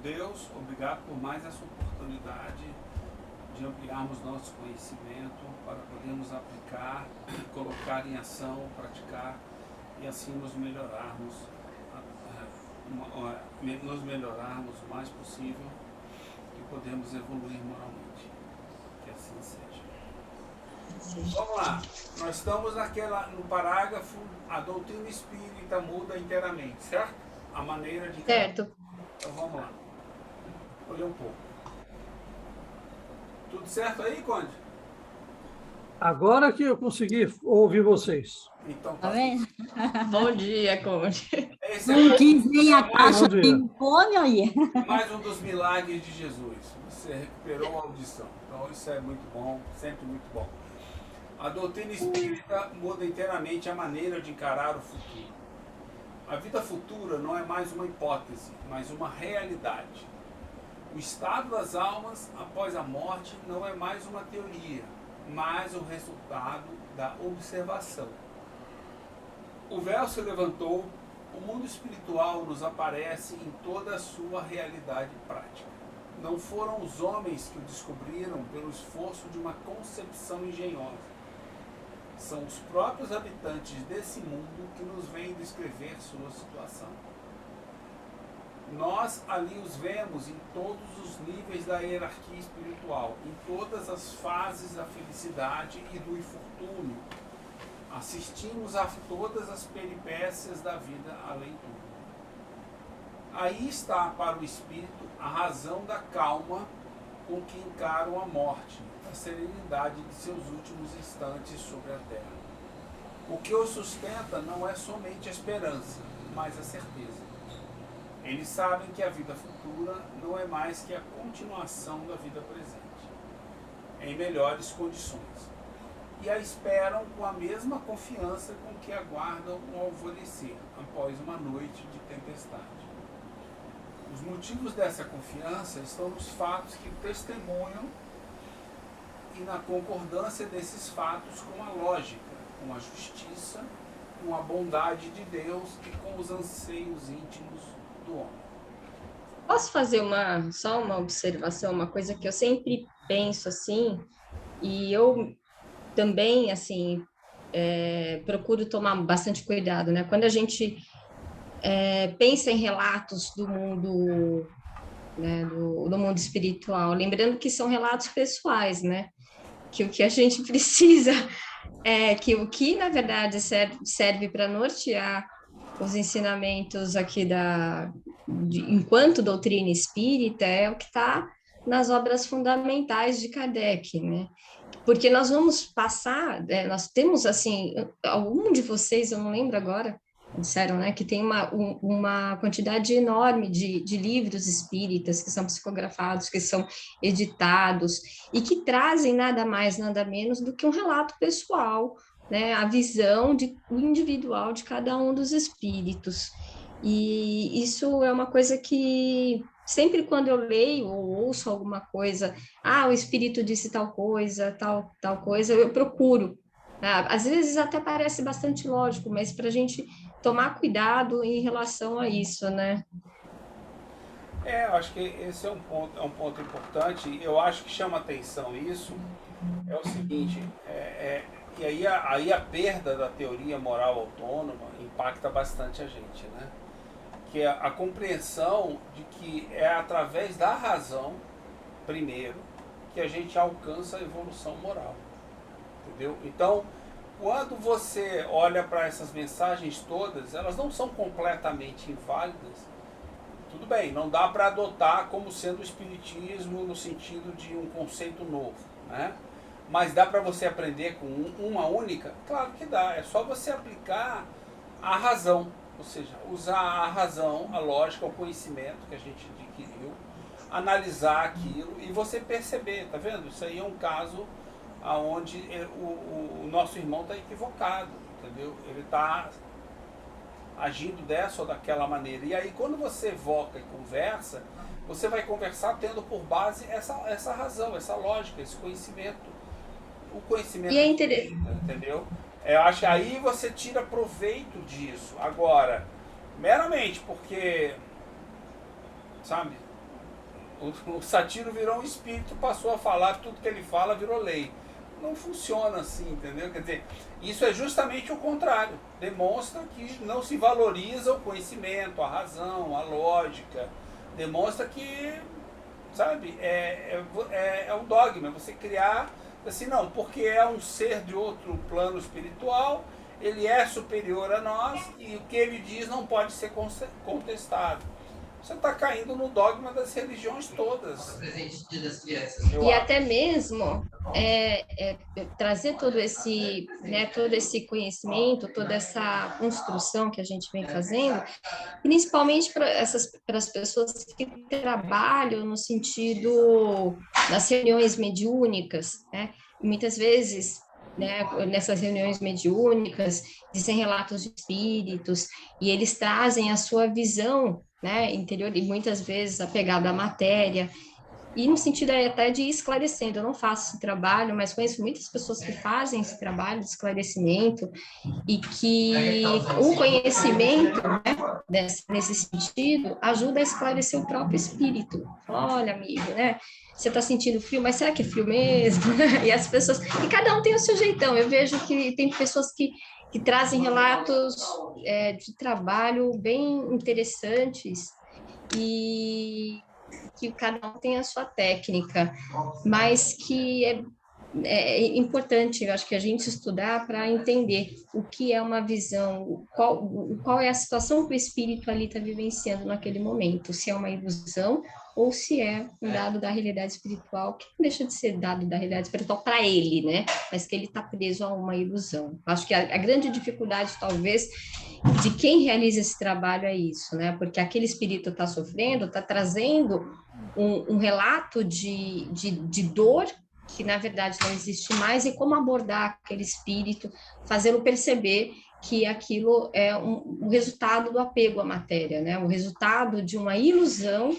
Deus, obrigado por mais essa oportunidade de ampliarmos nosso conhecimento para podermos aplicar, colocar em ação, praticar e assim nos melhorarmos, o mais possível e podemos evoluir moralmente. Que assim seja. Vamos lá. Nós estamos no parágrafo, a doutrina espírita muda inteiramente, certo? A maneira de... Certo. Então vamos lá. Vou ler um pouco. Tudo certo aí, Conde? Agora que eu consegui ouvir vocês. Então Tá tá. vendo? Bom dia, Conde. Esse Não quis nem a Bom taxa dia. de fome aí. mais um dos milagres de Jesus. Você recuperou a audição. Então isso é muito bom, sempre muito bom. A doutrina espírita muda inteiramente a maneira de encarar o futuro. A vida futura não é mais uma hipótese, mas uma realidade. O estado das almas após a morte não é mais uma teoria, mas o resultado da observação. O véu se levantou, o mundo espiritual nos aparece em toda a sua realidade prática. Não foram os homens que o descobriram pelo esforço de uma concepção engenhosa. São os próprios habitantes desse mundo que nos vêm descrever sua situação. Nós ali os vemos em todos os níveis da hierarquia espiritual, em todas as fases da felicidade e do infortúnio. Assistimos a todas as peripécias da vida além tudo. Aí está para o espírito a razão da calma com que encaram a morte, a serenidade de seus últimos instantes sobre a terra. O que o sustenta não é somente a esperança, mas a certeza. Eles sabem que a vida futura não é mais que a continuação da vida presente, em melhores condições. E a esperam com a mesma confiança com que aguardam o alvorecer, após uma noite de tempestade. Os motivos dessa confiança estão nos fatos que testemunham e na concordância desses fatos com a lógica, com a justiça, com a bondade de Deus e com os anseios íntimos do homem. Posso fazer só uma observação, uma coisa que eu sempre penso assim, e eu também, assim, procuro tomar bastante cuidado, né? Quando a gente pensa em relatos do mundo, né, do mundo espiritual, lembrando que são relatos pessoais, né? Que o que a gente precisa que o que, na verdade, serve para nortear os ensinamentos aqui enquanto doutrina espírita é o que está nas obras fundamentais de Kardec, né? Porque nós vamos passar, nós temos, assim, algum de vocês, eu não lembro agora, disseram, né, que tem uma quantidade enorme de livros espíritas que são psicografados, que são editados, e que trazem nada mais, nada menos do que um relato pessoal, né, a visão individual de cada um dos espíritos. E isso é uma coisa que, sempre quando eu leio ou ouço alguma coisa, o espírito disse tal coisa, tal coisa, eu procuro. Às vezes até parece bastante lógico, mas para a gente tomar cuidado em relação a isso, né? Eu acho que esse é um ponto importante. Eu acho que chama atenção isso. É o seguinte, e aí a perda da teoria moral autônoma impacta bastante a gente, né? Que é a compreensão de que é através da razão, primeiro, que a gente alcança a evolução moral. Entendeu? Então, quando você olha para essas mensagens todas, elas não são completamente inválidas. Tudo bem, não dá para adotar como sendo o espiritismo no sentido de um conceito novo, né? Mas dá para você aprender com uma única? Claro que dá, é só você aplicar a razão, ou seja, usar a razão, a lógica, o conhecimento que a gente adquiriu, analisar aquilo e você perceber, tá vendo? Isso aí é um caso onde o nosso irmão está equivocado, entendeu? Ele está agindo dessa ou daquela maneira. E aí quando você evoca e conversa, você vai conversar tendo por base essa razão, essa lógica, esse conhecimento. O conhecimento, E é interessante. entendeu? Eu acho que aí você tira proveito disso. Agora, meramente porque, sabe, o Satiro virou um espírito, passou a falar, tudo que ele fala virou lei. Não funciona assim, entendeu? Quer dizer, isso é justamente o contrário. Demonstra que não se valoriza o conhecimento, a razão, a lógica. Demonstra que, sabe, é um dogma. Você criar, assim, não, porque é um ser de outro plano espiritual, ele é superior a nós e o que ele diz não pode ser contestado. Você está caindo no dogma das religiões todas. E até mesmo trazer todo esse, né, todo esse conhecimento, toda essa construção que a gente vem fazendo, principalmente para as pessoas que trabalham no sentido das reuniões mediúnicas, né? E muitas vezes, né, nessas reuniões mediúnicas, dizem relatos de espíritos, e eles trazem a sua visão, né, interior, e muitas vezes apegada à matéria, e no sentido até de ir esclarecendo. Eu não faço esse trabalho, mas conheço muitas pessoas que fazem esse trabalho de esclarecimento, e que o conhecimento, né, nesse sentido, ajuda a esclarecer o próprio espírito. Olha, amigo, né? Você está sentindo frio, mas será que é frio mesmo? E as pessoas... E cada um tem o seu jeitão. Eu vejo que tem pessoas que trazem relatos de trabalho bem interessantes e que cada um tem a sua técnica, mas que é importante, eu acho que a gente estudar para entender o que é uma visão, qual é a situação que o espírito ali está vivenciando naquele momento, se é uma ilusão ou se é um dado da realidade espiritual, que não deixa de ser dado da realidade espiritual para ele, né? Mas que ele está preso a uma ilusão. Acho que a grande dificuldade, talvez, de quem realiza esse trabalho é isso, né? Porque aquele espírito está sofrendo, está trazendo um relato de dor que na verdade não existe mais, e como abordar aquele espírito, fazê-lo perceber que aquilo é um resultado do apego à matéria, né? O resultado de uma ilusão,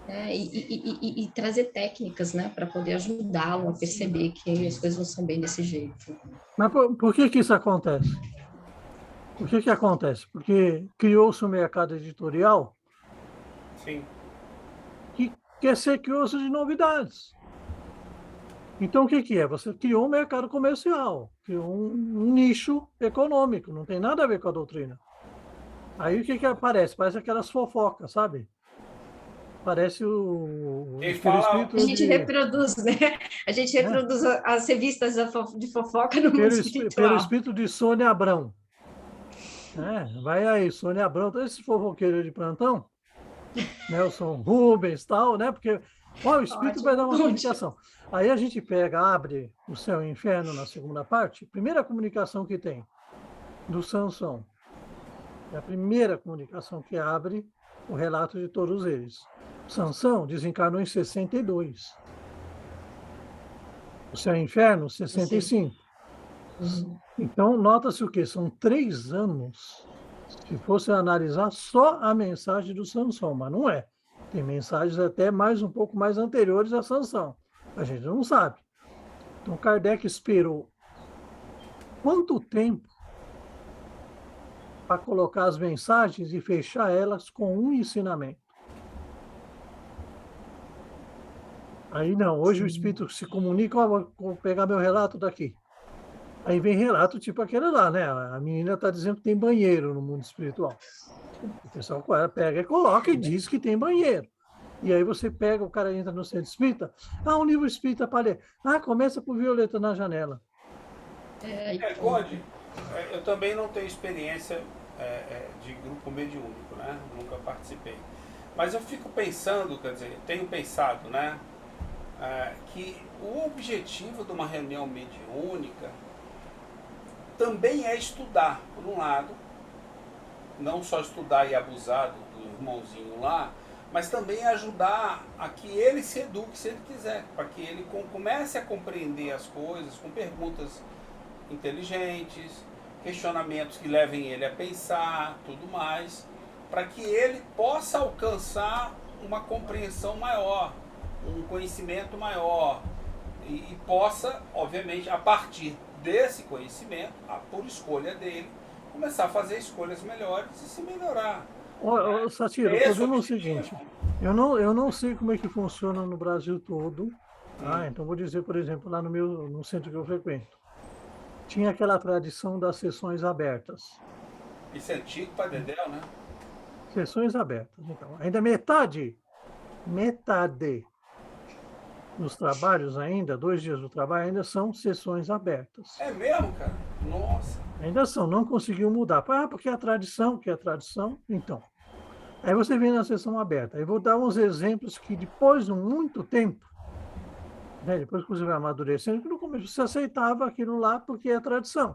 né? E trazer técnicas, né, para poder ajudá-lo a perceber que as coisas não são bem desse jeito. Mas por que isso acontece? Por que acontece? Porque criou-se um mercado editorial. Sim. Que quer ser criou-se de novidades. Então, o que é? Você criou um mercado comercial, criou um nicho econômico, não tem nada a ver com a doutrina. Aí, o que aparece? Parece aquelas fofocas, sabe? Parece o espírito a gente reproduz, né? A gente reproduz as revistas de fofoca no mundo espiritual. Pelo espírito de Sônia Abrão. Vai aí, Sônia Abrão, todos esses fofoqueiros de plantão, Nelson Rubens, tal, né? Porque o espírito vai dar uma comunicação. Aí a gente abre o Céu e o Inferno na segunda parte, primeira comunicação que tem do Sansão. É a primeira comunicação que abre o relato de todos eles. Sansão desencarnou em 62. O Céu e o Inferno, 65. Então, nota-se o quê? São 3 anos, se fosse analisar só a mensagem do Sansão, mas não é. Tem mensagens até um pouco mais anteriores à Sansão. A gente não sabe. Então, Kardec esperou quanto tempo para colocar as mensagens e fechar elas com um ensinamento? Aí não, hoje o espírito se comunica, vou pegar meu relato daqui. Aí vem relato tipo aquele lá, né? A menina está dizendo que tem banheiro no mundo espiritual. O pessoal pega e coloca e diz que tem banheiro. E aí você pega, o cara entra no centro espírita, um livro espírita para ler. Começa por Violeta na Janela. Conde, eu também não tenho experiência de grupo mediúnico, né? Nunca participei. Mas eu fico pensando, quer dizer, tenho pensado, né? Que o objetivo de uma reunião mediúnica também é estudar, por um lado, não só estudar e abusar do irmãozinho lá, mas também ajudar a que ele se eduque se ele quiser, para que ele comece a compreender as coisas com perguntas inteligentes, questionamentos que levem ele a pensar, tudo mais, para que ele possa alcançar uma compreensão maior, um conhecimento maior, e possa, obviamente, a partir desse conhecimento, por escolha dele, começar a fazer escolhas melhores e se melhorar. Satiro, o problema é o seguinte, eu não sei como é que funciona no Brasil todo, tá? Então vou dizer, por exemplo, lá no centro que eu frequento, tinha aquela tradição das sessões abertas. Isso é antigo para Dedéu, né? Sessões abertas. Então, ainda metade dos trabalhos ainda, 2 dias do trabalho, ainda são sessões abertas. É mesmo, cara? Nossa. Ainda são, não conseguiu mudar. Porque é a tradição, que é a tradição. Então, aí você vem na sessão aberta. Eu vou dar uns exemplos que depois de muito tempo, né, depois que você vai amadurecendo, que no começo você aceitava aquilo lá porque é tradição.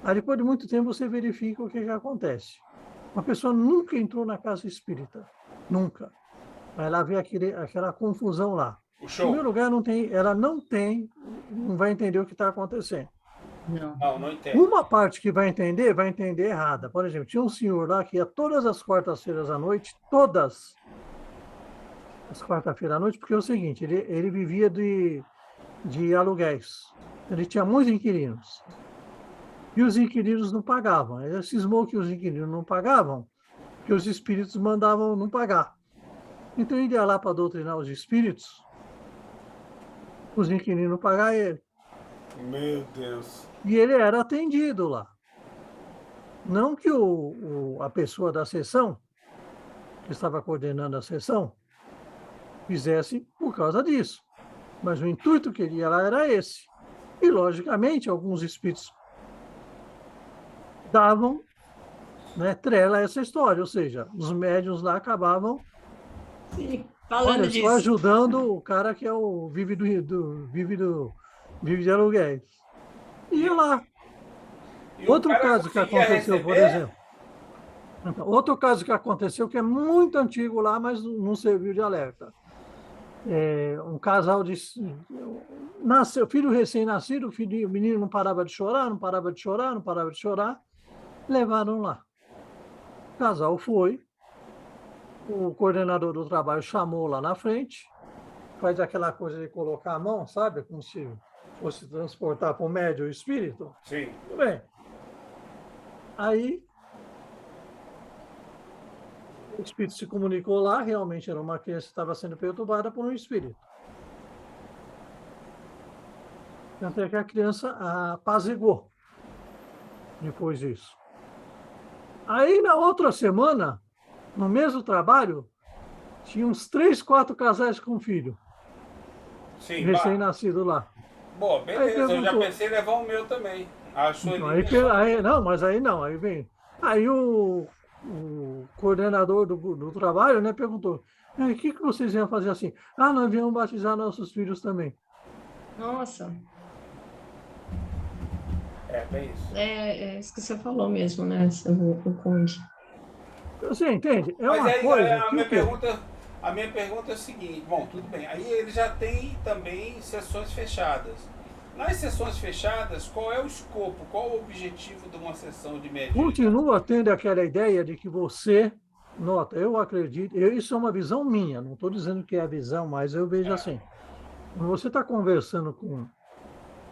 Aí depois de muito tempo você verifica o que acontece. Uma pessoa nunca entrou na casa espírita. Nunca. Vai lá ver aquela confusão lá. O Em show? primeiro lugar, ela não vai entender o que está acontecendo. Não entendo. Uma parte que vai entender errada. Por exemplo, tinha um senhor lá que ia todas as quartas-feiras à noite, todas as quartas-feiras à noite, porque é o seguinte, ele vivia de aluguéis. Ele tinha muitos inquilinos. E os inquilinos não pagavam. Ele cismou que os inquilinos não pagavam, que os espíritos mandavam não pagar. Então ele ia lá para doutrinar os espíritos, os inquilinos pagar ele. Meu Deus. E ele era atendido lá. Não que a pessoa da sessão, que estava coordenando a sessão, fizesse por causa disso. Mas o intuito que ele ia lá era esse. E, logicamente, alguns espíritos davam, né, trela a essa história. Ou seja, os médiuns lá acabavam Falando disso. só ajudando o cara que vive de aluguéis. E lá. Outro caso que aconteceu, por exemplo. Então, outro caso que aconteceu, que é muito antigo lá, mas não serviu de alerta. Um casal nasceu, filho recém-nascido, o menino não parava de chorar, não parava de chorar, não parava de chorar. Levaram lá. O casal foi, o coordenador do trabalho chamou lá na frente, faz aquela coisa de colocar a mão, sabe? Como se fosse transportar para o médium o espírito. Sim. Tudo bem. Aí, o espírito se comunicou lá, realmente era uma criança que estava sendo perturbada por um espírito. Tanto é que a criança apaziguou depois disso. Aí, na outra semana, no mesmo trabalho, tinha uns 3, 4 casais com filho. Sim, recém-nascido lá. Bom, beleza, eu já pensei em levar o meu também. Então, aí vem. Aí o coordenador do trabalho, né, perguntou: o que vocês iam fazer assim? Nós viemos batizar nossos filhos também. Nossa. Bem isso. É isso que você falou mesmo, né, o Conde. Você entende? Mas uma coisa. A minha pergunta é o seguinte: bom, tudo bem. Aí ele já tem também sessões fechadas. Nas sessões fechadas, qual é o escopo, qual o objetivo de uma sessão de mediunidade? Continua tendo aquela ideia de que você, nota, eu acredito, isso é uma visão minha, não estou dizendo que é a visão, mas eu vejo assim. Quando você está conversando com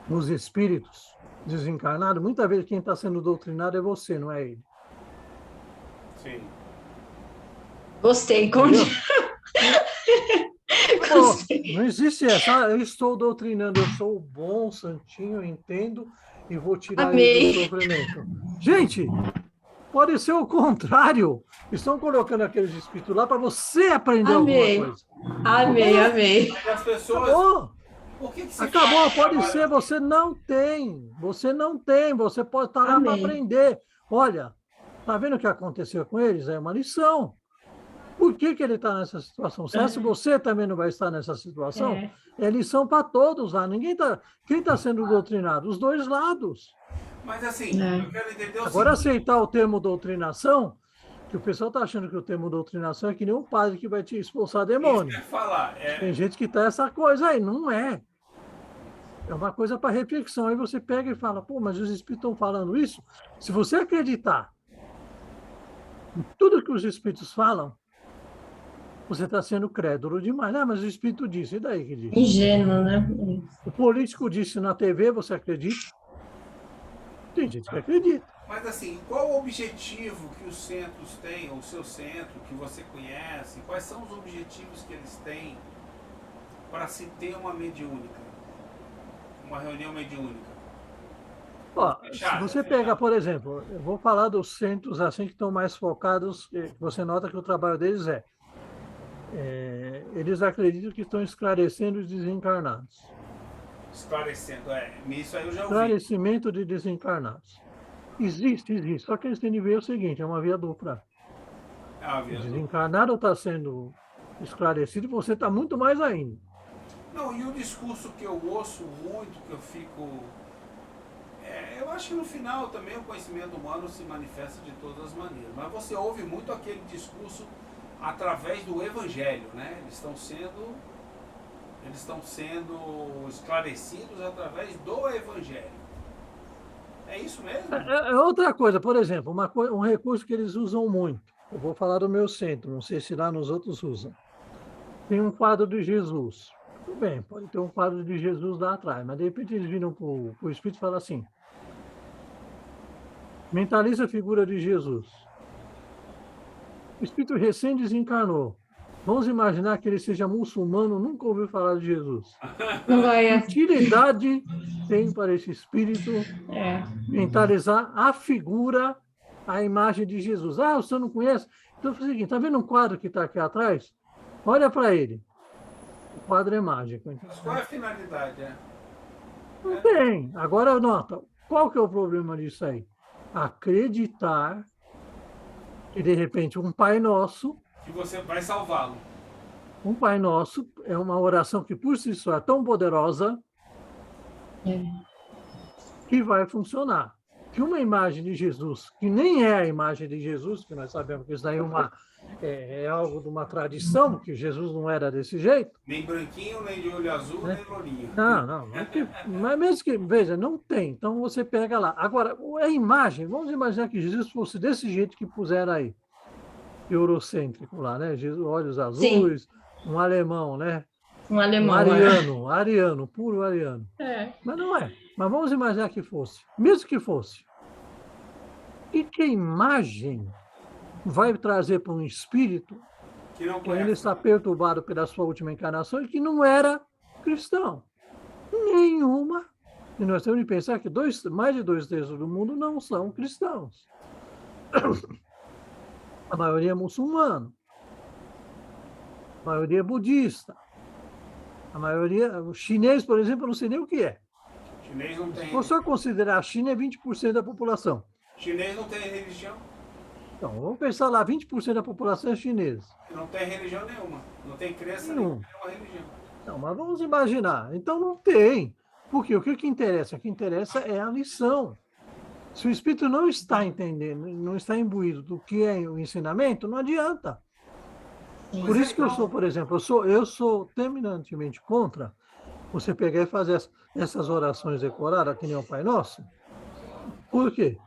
os espíritos desencarnados, muitas vezes quem está sendo doutrinado é você, não é ele. Sim. Gostei, Conde. Não existe essa. Eu estou doutrinando, eu sou o bom santinho, eu entendo e vou tirar ele do sofrimento. Gente, pode ser o contrário. Estão colocando aqueles espíritos lá para você aprender alguma coisa. Amei. As pessoas... Acabou. Por que você Acabou, pode ser, você não tem, você pode estar lá para aprender. Olha, tá vendo o que aconteceu com eles? É uma lição. Por que ele está nessa situação? Se você também não vai estar nessa situação, é lição para todos lá. Quem está sendo doutrinado? Os dois lados. Mas assim, eu quero entender o Agora, seguinte. aceitar o termo doutrinação, que o pessoal está achando que o termo doutrinação é que nem um padre que vai te expulsar demônio. Isso que eu ia falar. Tem gente que está essa coisa aí, não é. É uma coisa para reflexão. Aí você pega e fala, mas os espíritos estão falando isso? Se você acreditar em tudo que os espíritos falam, você está sendo crédulo demais. Mas o espírito disse, e daí que disse? Ingênuo, né? O político disse na TV, você acredita? Tem gente que acredita. Mas assim, qual o objetivo que os centros têm, ou o seu centro, que você conhece? Quais são os objetivos que eles têm para se ter uma mediúnica? Uma reunião mediúnica? Ó, se Fechada, você fechada. pegar, por exemplo, eu vou falar dos centros assim que estão mais focados, que você nota que o trabalho deles eles acreditam que estão esclarecendo os desencarnados. Esclarecendo, isso aí eu já ouvi. Esclarecimento de desencarnados. Existe. Só que eles têm de ver o seguinte, é uma via dupla. O desencarnado está sendo esclarecido e você está muito mais ainda. Não, e o discurso que eu ouço muito, que eu fico... eu acho que no final também o conhecimento humano se manifesta de todas as maneiras. Mas você ouve muito aquele discurso através do Evangelho, né? Eles estão sendo esclarecidos através do Evangelho. É isso mesmo? É outra coisa, por exemplo, um recurso que eles usam muito. Eu vou falar do meu centro, não sei se lá nos outros usam. Tem um quadro de Jesus. Tudo bem, pode ter um quadro de Jesus lá atrás, mas de repente eles viram para o Espírito e falam assim: mentaliza a figura de Jesus. O Espírito recém desencarnou. Vamos imaginar que ele seja muçulmano, nunca ouviu falar de Jesus. Não vai. Que utilidade tem para esse espírito mentalizar a figura, a imagem de Jesus? Ah, o senhor não conhece? Então, é o seguinte, está vendo um quadro que está aqui atrás? Olha para ele. O quadro é mágico. Mas qual é a finalidade? Não tem. Agora, nota, qual que é o problema disso aí? Acreditar que, de repente, um Pai Nosso... Que você vai salvá-lo. Um Pai Nosso é uma oração que, por si só, é tão poderosa que vai funcionar. Que uma imagem de Jesus, que nem é a imagem de Jesus, que nós sabemos que isso daí é algo de uma tradição, que Jesus não era desse jeito. Nem branquinho, nem de olho azul, nem lourinho. Não. Mas mesmo que, veja, não tem. Então você pega lá. Agora, a imagem, vamos imaginar que Jesus fosse desse jeito que puseram aí. Eurocêntrico lá, né? Jesus, olhos azuis, um alemão, né? Um alemão. Ariano, puro ariano. Mas não é. Mas vamos imaginar que fosse. Mesmo que fosse. E que imagem vai trazer para um espírito que ainda está perturbado pela sua última encarnação e que não era cristão? Nenhuma. E nós temos de pensar que mais de 2/3 do mundo não são cristãos. A maioria é muçulmano. A maioria é budista. A maioria... O chinês, por exemplo, eu não sei nem o que é. Chinês não tem... Se você considerar a China, é 20% da população. Chinês não tem religião? Então, vamos pensar lá, 20% da população é chinesa. Não tem religião nenhuma. Não tem crença nenhuma religião. Não, mas vamos imaginar. Então não tem. Porque o que interessa? O que interessa é a lição. Se o espírito não está entendendo, não está imbuído do que é o ensinamento, não adianta. Por isso que eu sou, por exemplo, eu sou terminantemente contra você pegar e fazer essas orações decoradas, que nem o Pai Nosso. Por quê?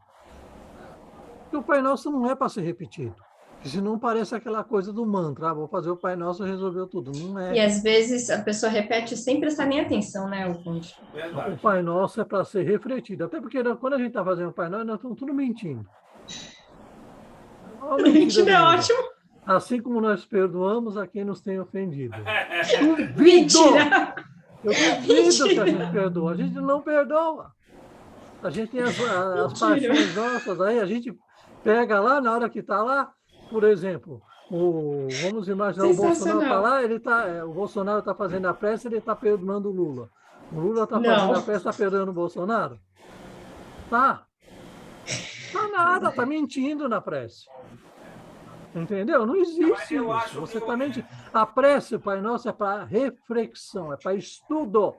Porque o Pai Nosso não é para ser repetido. Porque senão parece aquela coisa do mantra, vou fazer o Pai Nosso e resolveu tudo. Não é. E às vezes a pessoa repete sem prestar nem atenção, né, Conde? O Pai Nosso é para ser refletido. Até porque quando a gente está fazendo o Pai Nosso, nós estamos tudo mentindo. Mentira é ótimo. Assim como nós perdoamos a quem nos tem ofendido. Mentira! Eu duvido que a gente perdoa. A gente não perdoa. A gente tem as paixões nossas, aí a gente pega lá, na hora que está lá, por exemplo, vamos imaginar o Bolsonaro está lá, o Bolsonaro está fazendo a prece, ele está perdoando o Lula. O Lula está fazendo a prece, está perdoando o Bolsonaro? Tá. Tá nada, está mentindo na prece. Entendeu? Não existe isso. Você tá mentindo. A prece, Pai Nosso, é para reflexão, é para estudo.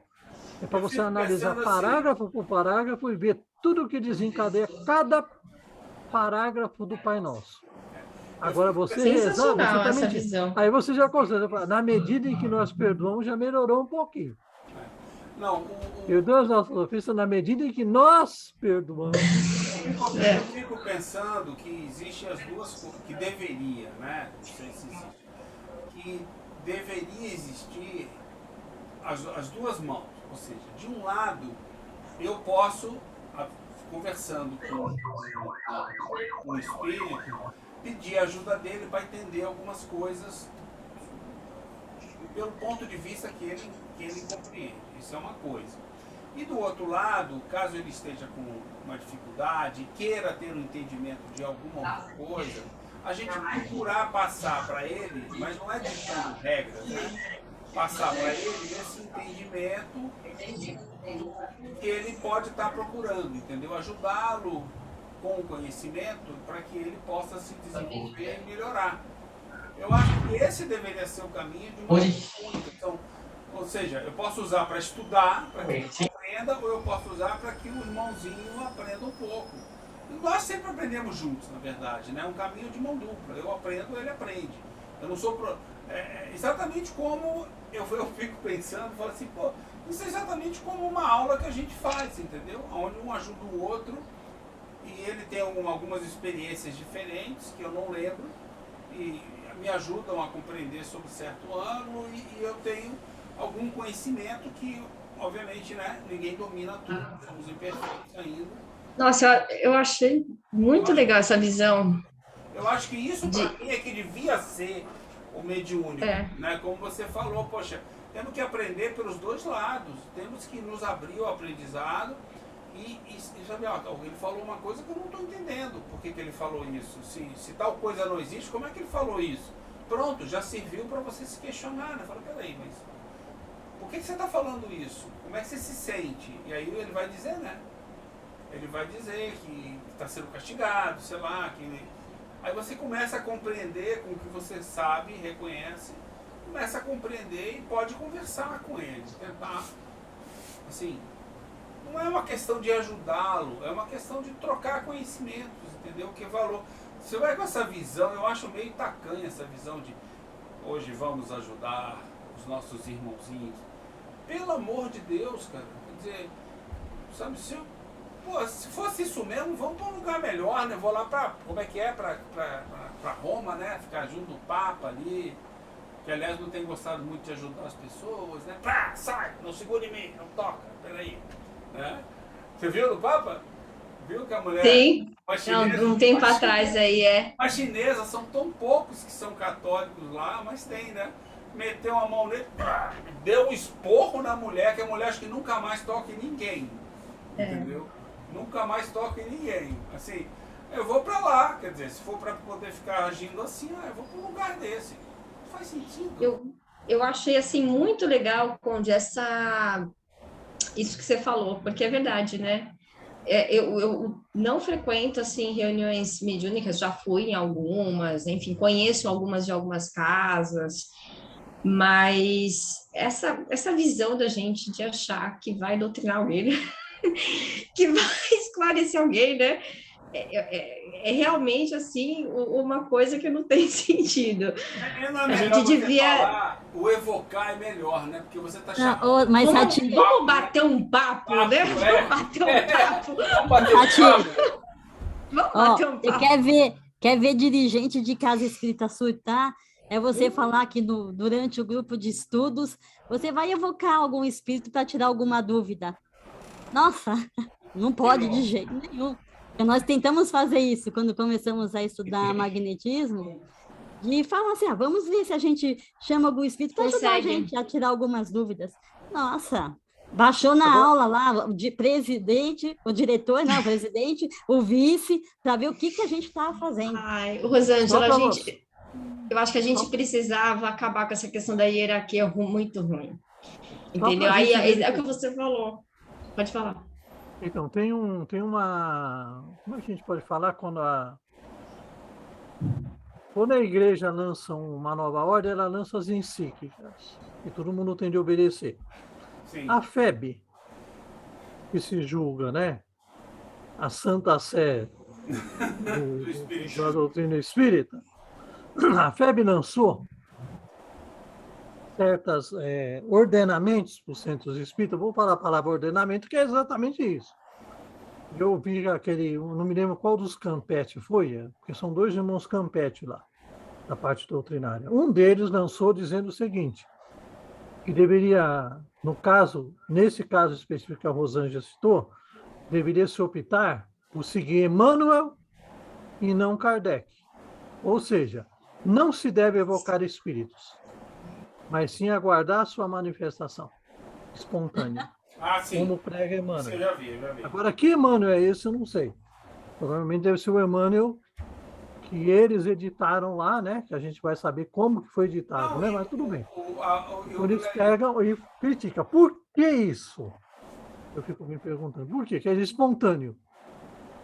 É para você analisar parágrafo por parágrafo e ver tudo que desencadeia cada parágrafo do Pai Nosso. Agora você rezar, você tá mentindo. Aí você já consegue, na medida em que nós perdoamos, já melhorou um pouquinho. Não, Perdoa os nossos ofensas na medida em que nós perdoamos. Eu fico pensando que existem as duas coisas, que deveria, né? Não sei se existe. Que deveria existir as duas mãos. Ou seja, de um lado, eu posso conversando com o espírito, pedir a ajuda dele para entender algumas coisas pelo ponto de vista que ele compreende. Isso é uma coisa. E do outro lado, caso ele esteja com uma dificuldade e queira ter um entendimento de alguma outra coisa, a gente procurar passar para ele, mas não é ditando regras, né? Passar para ele esse entendimento que ele pode estar procurando, entendeu? Ajudá-lo com o conhecimento para que ele possa se desenvolver e melhorar. Eu acho que esse deveria ser o caminho de uma única. Então, ou seja, eu posso usar para estudar, para que ele aprenda, ou eu posso usar para que o irmãozinho aprenda um pouco. E nós sempre aprendemos juntos, na verdade, né? É um caminho de mão dupla. Eu aprendo, ele aprende. Eu não sou... exatamente como eu fico pensando, falo assim, pô, isso é exatamente como uma aula que a gente faz, entendeu? Onde um ajuda o outro e ele tem algumas experiências diferentes que eu não lembro e me ajudam a compreender sobre certo ângulo e eu tenho algum conhecimento que, obviamente, né, ninguém domina tudo, somos imperfeitos ainda. Nossa, eu achei muito legal essa visão. Eu acho que isso, para mim, é que devia ser o mediúnico, né? Como você falou, poxa, temos que aprender pelos dois lados, temos que nos abrir ao aprendizado e saber, ó, ele falou uma coisa que eu não estou entendendo, por que ele falou isso? Se tal coisa não existe, como é que ele falou isso? Pronto, já serviu para você se questionar, né? Fala, peraí, mas por que você está falando isso? Como é que você se sente? E aí ele vai dizer, né? Ele vai dizer que está sendo castigado, sei lá, que... Aí você começa a compreender com o que você sabe, reconhece, começa a compreender e pode conversar com ele, tentar, assim, não é uma questão de ajudá-lo, é uma questão de trocar conhecimentos, entendeu? Que valor. Você vai com essa visão, eu acho meio tacanha essa visão de hoje vamos ajudar os nossos irmãozinhos. Pelo amor de Deus, cara, quer dizer, sabe, se fosse isso mesmo, vamos para um lugar melhor, né? Vou lá para, como é que é, para Roma, né? Ficar junto do Papa ali, que aliás não tem gostado muito de ajudar as pessoas, né? Pá, sai, não segura em mim, não toca, peraí. Né? Você viu do Papa? Viu que a mulher... Sim, chinesa, um tempo atrás aí, As chinesas são tão poucos que são católicos lá, mas tem, né? Meteu a mão nele, pá, deu um esporro na mulher, que a mulher acho que nunca mais toca em ninguém, entendeu? Nunca mais toca em ninguém. Assim, eu vou pra lá, quer dizer, se for pra poder ficar agindo assim, eu vou pra um lugar desse. Não faz sentido. Eu achei, assim, muito legal, Conde, isso que você falou, porque é verdade, né? Eu não frequento, assim, reuniões mediúnicas, já fui em algumas, enfim, conheço algumas de algumas casas, mas essa visão da gente de achar que vai doutrinar alguém, né? Que vai esclarecer alguém, né? É realmente, assim, uma coisa que não tem sentido. A gente devia... falar, o evocar é melhor, né? Porque você está chamando... Mas vamos bater um papo, né? Vamos bater um papo. Vamos bater um papo. Vamos bater um papo. Quer ver dirigente de casa espírita surtar? É você falar que durante o grupo de estudos, você vai evocar algum espírito para tirar alguma dúvida. Nossa, não pode de jeito nenhum. Nós tentamos fazer isso quando começamos a estudar magnetismo, de falar assim, vamos ver se a gente chama algum espírito para ajudar a gente a tirar algumas dúvidas. Nossa, baixou na aula lá, o presidente, o diretor, não, o presidente, o vice, para ver o que a gente estava fazendo. Ai, Rosângela, eu acho que a gente precisava acabar com essa questão da hierarquia muito ruim. Entendeu? Aí é o que você falou. Pode falar. Então, tem uma... Como é que a gente pode falar quando a igreja lança uma nova ordem, ela lança as encíclicas, e todo mundo tem de obedecer. Sim. A FEB, que se julga, né, a Santa Sé da doutrina espírita, a FEB lançou certos ordenamentos para os centros espíritas. Vou falar a palavra ordenamento, que é exatamente isso. Eu vi não me lembro qual dos Campetti foi, porque são dois irmãos Campetti lá, da parte doutrinária. Um deles lançou dizendo o seguinte, que deveria, nesse caso específico que a Rosângela citou, deveria se optar por seguir Emmanuel e não Kardec. Ou seja, não se deve evocar espíritos, mas sim aguardar sua manifestação espontânea, Ah, sim. como prega Isso eu Emmanuel. já vi, eu já vi. Agora, que Emmanuel é esse, eu não sei. Provavelmente deve ser o Emmanuel que eles editaram lá, né? Que a gente vai saber como que foi editado, Não, né? e Mas tudo bem. eu Então, eles pegam e criticam. Por que isso? Eu fico me perguntando. Por quê? Que é espontâneo.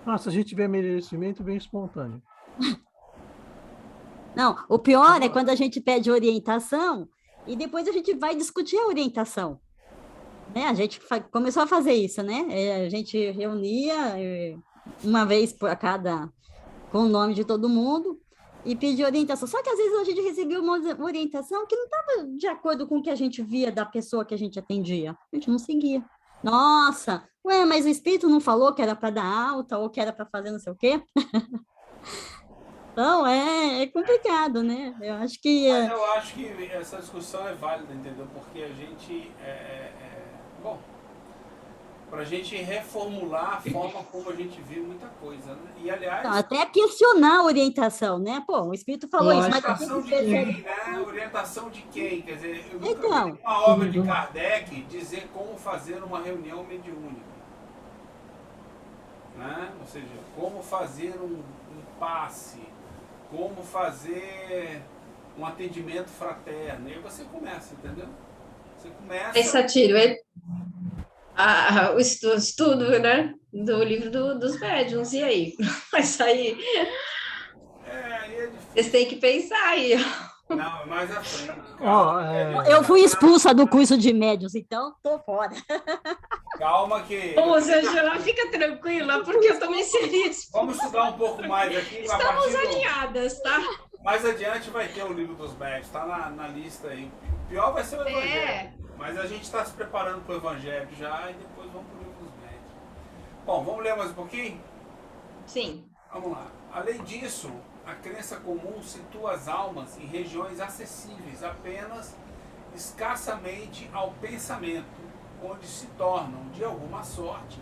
Nossa, se a gente tiver merecimento, vem espontâneo. Não, o pior é quando a gente pede orientação e depois a gente vai discutir a orientação. Né? A gente começou a fazer isso, né? A gente reunia uma vez por cada, com o nome de todo mundo e pedia orientação. Só que às vezes a gente recebia uma orientação que não estava de acordo com o que a gente via da pessoa que a gente atendia. A gente não seguia. Nossa, ué, mas o espírito não falou que era para dar alta ou que era para fazer não sei o quê? Então, é complicado, né? Eu acho que... Mas eu acho que essa discussão é válida, entendeu? Porque a gente, bom, para a gente reformular a forma como a gente vê muita coisa, né? E, aliás... Não, até questionar a orientação, né? Pô, o espírito falou isso, mas... Orientação de quem, né? Orientação de quem? Quer dizer, eu nunca Então, vi uma obra de Kardec dizer como fazer uma reunião mediúnica. Né? Ou seja, como fazer um passe, como fazer um atendimento fraterno. E aí você começa, entendeu? Você começa... Aí, Satiro, o estudo, né, do livro dos médiuns, e aí? Vai sair? Aí é difícil. Vocês têm que pensar aí. Não, é mais à frente. eu fui expulsa do curso de médiuns, então tô fora. Calma que... Ô, Angela, fica tranquila, porque eu também seria expulsa. Vamos estudar um pouco mais aqui. Estamos alinhadas, tá? Mais adiante vai ter o livro dos médiuns, está na lista aí. O pior vai ser o Evangelho. Mas a gente está se preparando para o Evangelho já e depois vamos para o livro dos médiuns. Bom, vamos ler mais um pouquinho? Sim. Vamos lá. Além disso, a crença comum situa as almas em regiões acessíveis apenas escassamente ao pensamento, onde se tornam, de alguma sorte,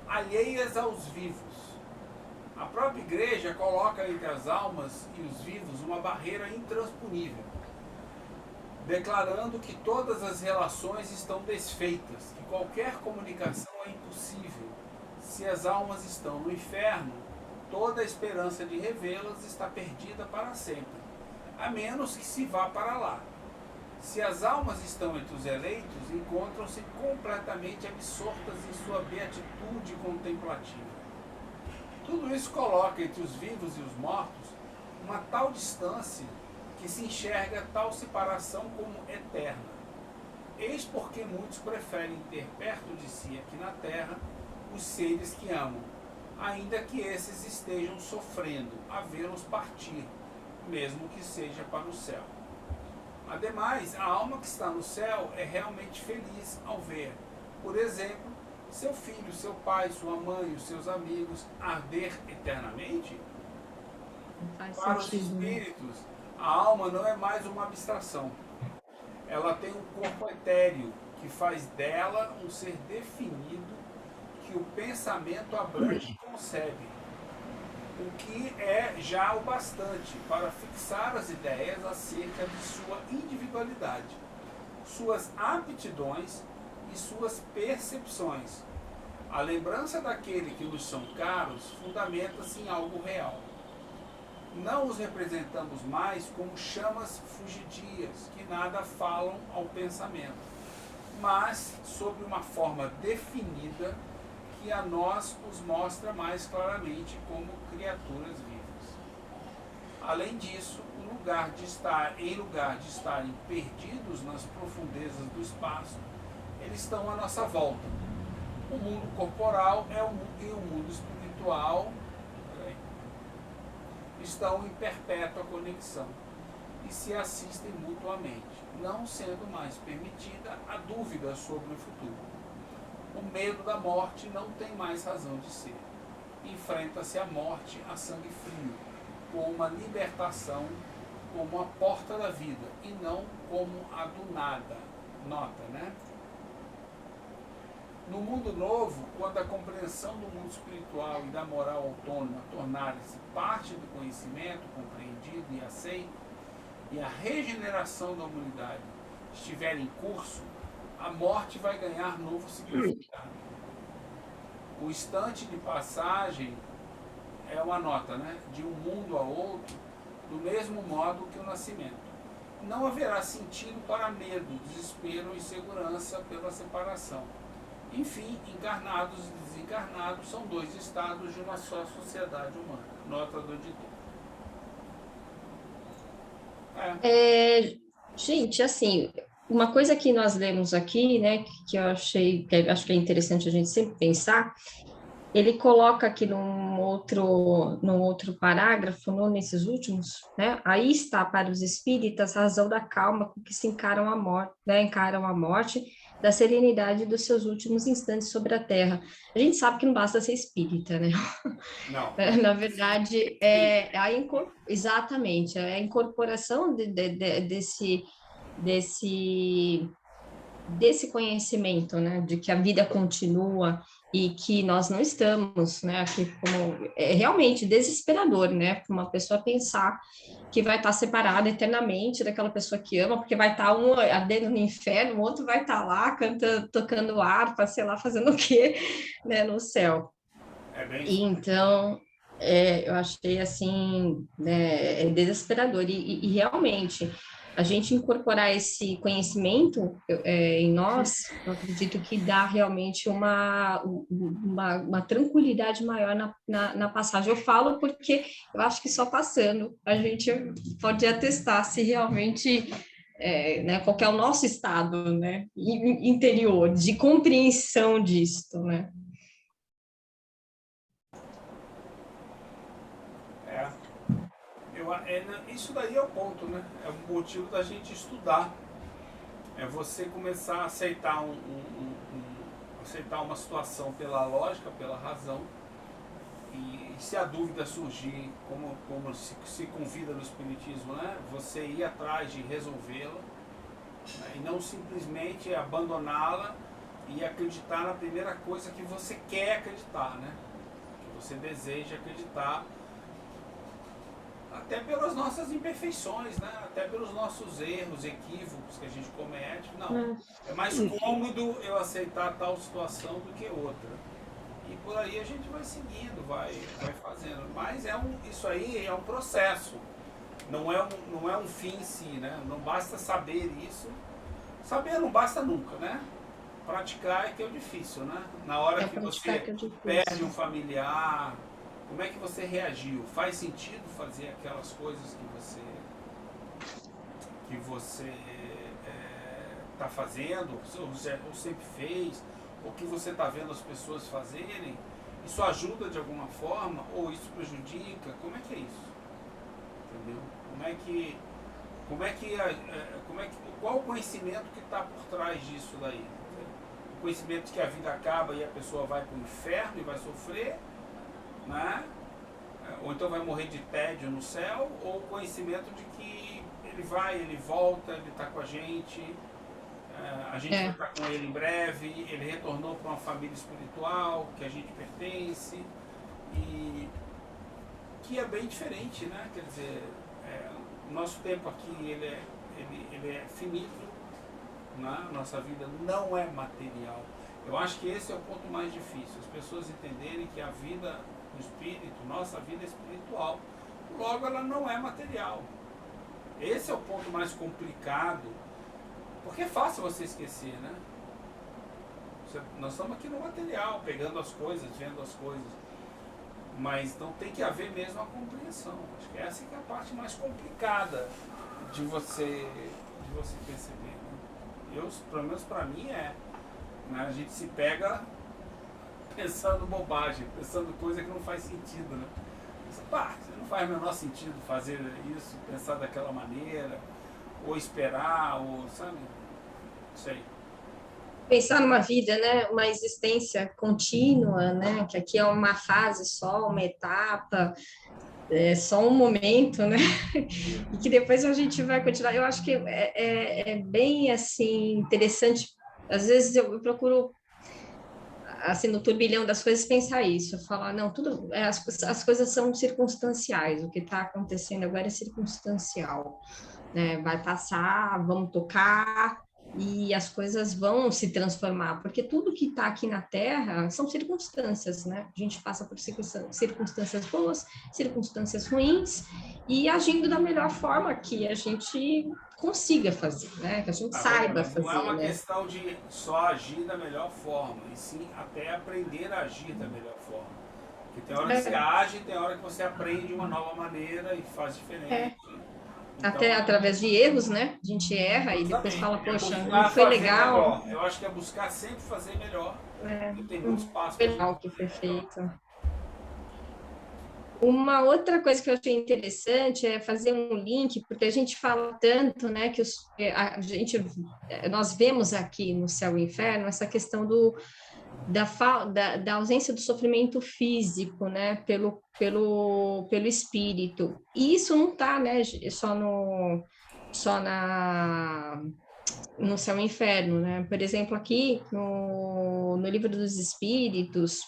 alheias aos vivos. A própria igreja coloca entre as almas e os vivos uma barreira intransponível, declarando que todas as relações estão desfeitas, que qualquer comunicação é impossível. Se as almas estão no inferno, toda a esperança de revê-las está perdida para sempre, a menos que se vá para lá. Se as almas estão entre os eleitos, encontram-se completamente absortas em sua beatitude contemplativa. Tudo isso coloca entre os vivos e os mortos uma tal distância que se enxerga tal separação como eterna. Eis porque muitos preferem ter perto de si aqui na terra os seres que amam, ainda que esses estejam sofrendo a vê-los partir, mesmo que seja para o céu. Ademais, a alma que está no céu é realmente feliz ao ver, por exemplo, seu filho, seu pai, sua mãe, os seus amigos arder eternamente. Para os espíritos, a alma não é mais uma abstração. Ela tem um corpo etéreo que faz dela um ser definido que o pensamento abrange e concebe, o que é já o bastante para fixar as ideias acerca de sua individualidade, suas aptidões e suas percepções. A lembrança daquele que nos são caros fundamenta-se em algo real. Não os representamos mais como chamas fugidias que nada falam ao pensamento, mas sob uma forma definida que a nós os mostra mais claramente como criaturas vivas. Além disso, em lugar de estarem perdidos nas profundezas do espaço, eles estão à nossa volta. O mundo corporal e o mundo espiritual estão em perpétua conexão e se assistem mutuamente, não sendo mais permitida a dúvida sobre o futuro. O medo da morte não tem mais razão de ser. Enfrenta-se a morte a sangue frio, com uma libertação como a porta da vida e não como a do nada. Nota, né? No mundo novo, quando a compreensão do mundo espiritual e da moral autônoma tornarem-se parte do conhecimento compreendido e aceito, e a regeneração da humanidade estiver em curso, a morte vai ganhar novo significado. O instante de passagem é uma nota, né, de um mundo a outro, do mesmo modo que o nascimento. Não haverá sentido para medo, desespero e insegurança pela separação. Enfim, encarnados e desencarnados são dois estados de uma só sociedade humana. Nota do editor. Gente, assim, uma coisa que nós lemos aqui, né, que eu achei, acho que é interessante a gente sempre pensar, ele coloca aqui num outro parágrafo, não nesses últimos, né? Aí está para os espíritas a razão da calma com que se encaram a morte, da serenidade dos seus últimos instantes sobre a terra. A gente sabe que não basta ser espírita, né? Não. Na verdade, exatamente, é a incorporação desse conhecimento, né, de que a vida continua e que nós não estamos, né, aqui como é realmente desesperador, né, para uma pessoa pensar que vai estar separada eternamente daquela pessoa que ama, porque vai estar um ardendo no inferno, o outro vai estar lá cantando, tocando harpa, sei lá, fazendo o quê, né, no céu. E então, eu achei assim, né, é desesperador e realmente a gente incorporar esse conhecimento em nós, eu acredito que dá realmente uma tranquilidade maior na passagem. Eu falo porque eu acho que só passando a gente pode atestar se realmente, né, qual que é o nosso estado, né, interior, de compreensão disto, né? Isso daí é o ponto, né? É o motivo da gente estudar. É você começar a aceitar aceitar uma situação pela lógica, pela razão, e se a dúvida surgir, como se convida no Espiritismo, né? Você ir atrás de resolvê-la, né? E não simplesmente abandoná-la e acreditar na primeira coisa que você quer acreditar, né? Que você deseja acreditar, até pelas nossas imperfeições, né? Até pelos nossos erros, equívocos que a gente comete. Não, é mais cômodo eu aceitar tal situação do que outra. E por aí a gente vai seguindo, vai fazendo. Mas isso aí é um processo, não é um fim em si, né? Não basta saber isso. Saber não basta nunca, né? Praticar é que é o difícil, né? Na hora que você perde um familiar, como é que você reagiu? Faz sentido fazer aquelas coisas que você está fazendo, ou sempre fez, ou que você está vendo as pessoas fazerem? Isso ajuda de alguma forma ou isso prejudica? Como é que é isso? Entendeu? Qual o conhecimento que está por trás disso daí? O conhecimento de que a vida acaba e a pessoa vai para o inferno e vai sofrer, né? Ou então vai morrer de tédio no céu, ou o conhecimento de que ele vai, ele volta, ele está com a gente vai estar com ele em breve, ele retornou para uma família espiritual que a gente pertence, e que é bem diferente, né? Quer dizer, o nosso tempo aqui ele é finito, né? Nossa vida não é material. Eu acho que esse é o ponto mais difícil, as pessoas entenderem que a vida do espírito, nossa vida é espiritual, logo ela não é material. Esse é o ponto mais complicado, porque é fácil você esquecer, né? Nós estamos aqui no material, pegando as coisas, vendo as coisas, mas não tem que haver mesmo a compreensão. Acho que essa que é a parte mais complicada de você perceber, né? Pelo menos para mim né? A gente se pega pensando bobagem, pensando coisa que não faz sentido, né? Não faz o menor sentido fazer isso, pensar daquela maneira, ou esperar, ou sabe? Não sei. Pensar numa vida, né? Uma existência contínua, né? Que aqui é uma fase só, uma etapa, é só um momento, né? E que depois a gente vai continuar. Eu acho que é bem assim interessante. Às vezes eu procuro assim, no turbilhão das coisas, pensar isso, falar, não, tudo, as coisas são circunstanciais, o que está acontecendo agora é circunstancial, né? Vai passar, vamos tocar, e as coisas vão se transformar, porque tudo que está aqui na Terra são circunstâncias, né? A gente passa por circunstâncias boas, circunstâncias ruins, e agindo da melhor forma que a gente consiga fazer, né? Que a gente saiba Mas não é fazer, uma né? questão de só agir da melhor forma, e sim até aprender a agir da melhor forma. Porque tem hora que você age, tem hora que você aprende uma nova maneira e faz diferente. Então, Até através de erros, né? A gente erra e depois fala, poxa, não foi fazer legal. melhor. Eu acho que é buscar sempre fazer melhor. Porque tem Não muito espaço foi para legal que foi feito. Uma outra coisa que eu achei interessante é fazer um link, porque a gente fala tanto, né, que nós vemos aqui no Céu e Inferno essa questão da ausência do sofrimento físico, né, pelo espírito. E isso não está, né, só no Céu e Inferno, né? Por exemplo, aqui no Livro dos Espíritos,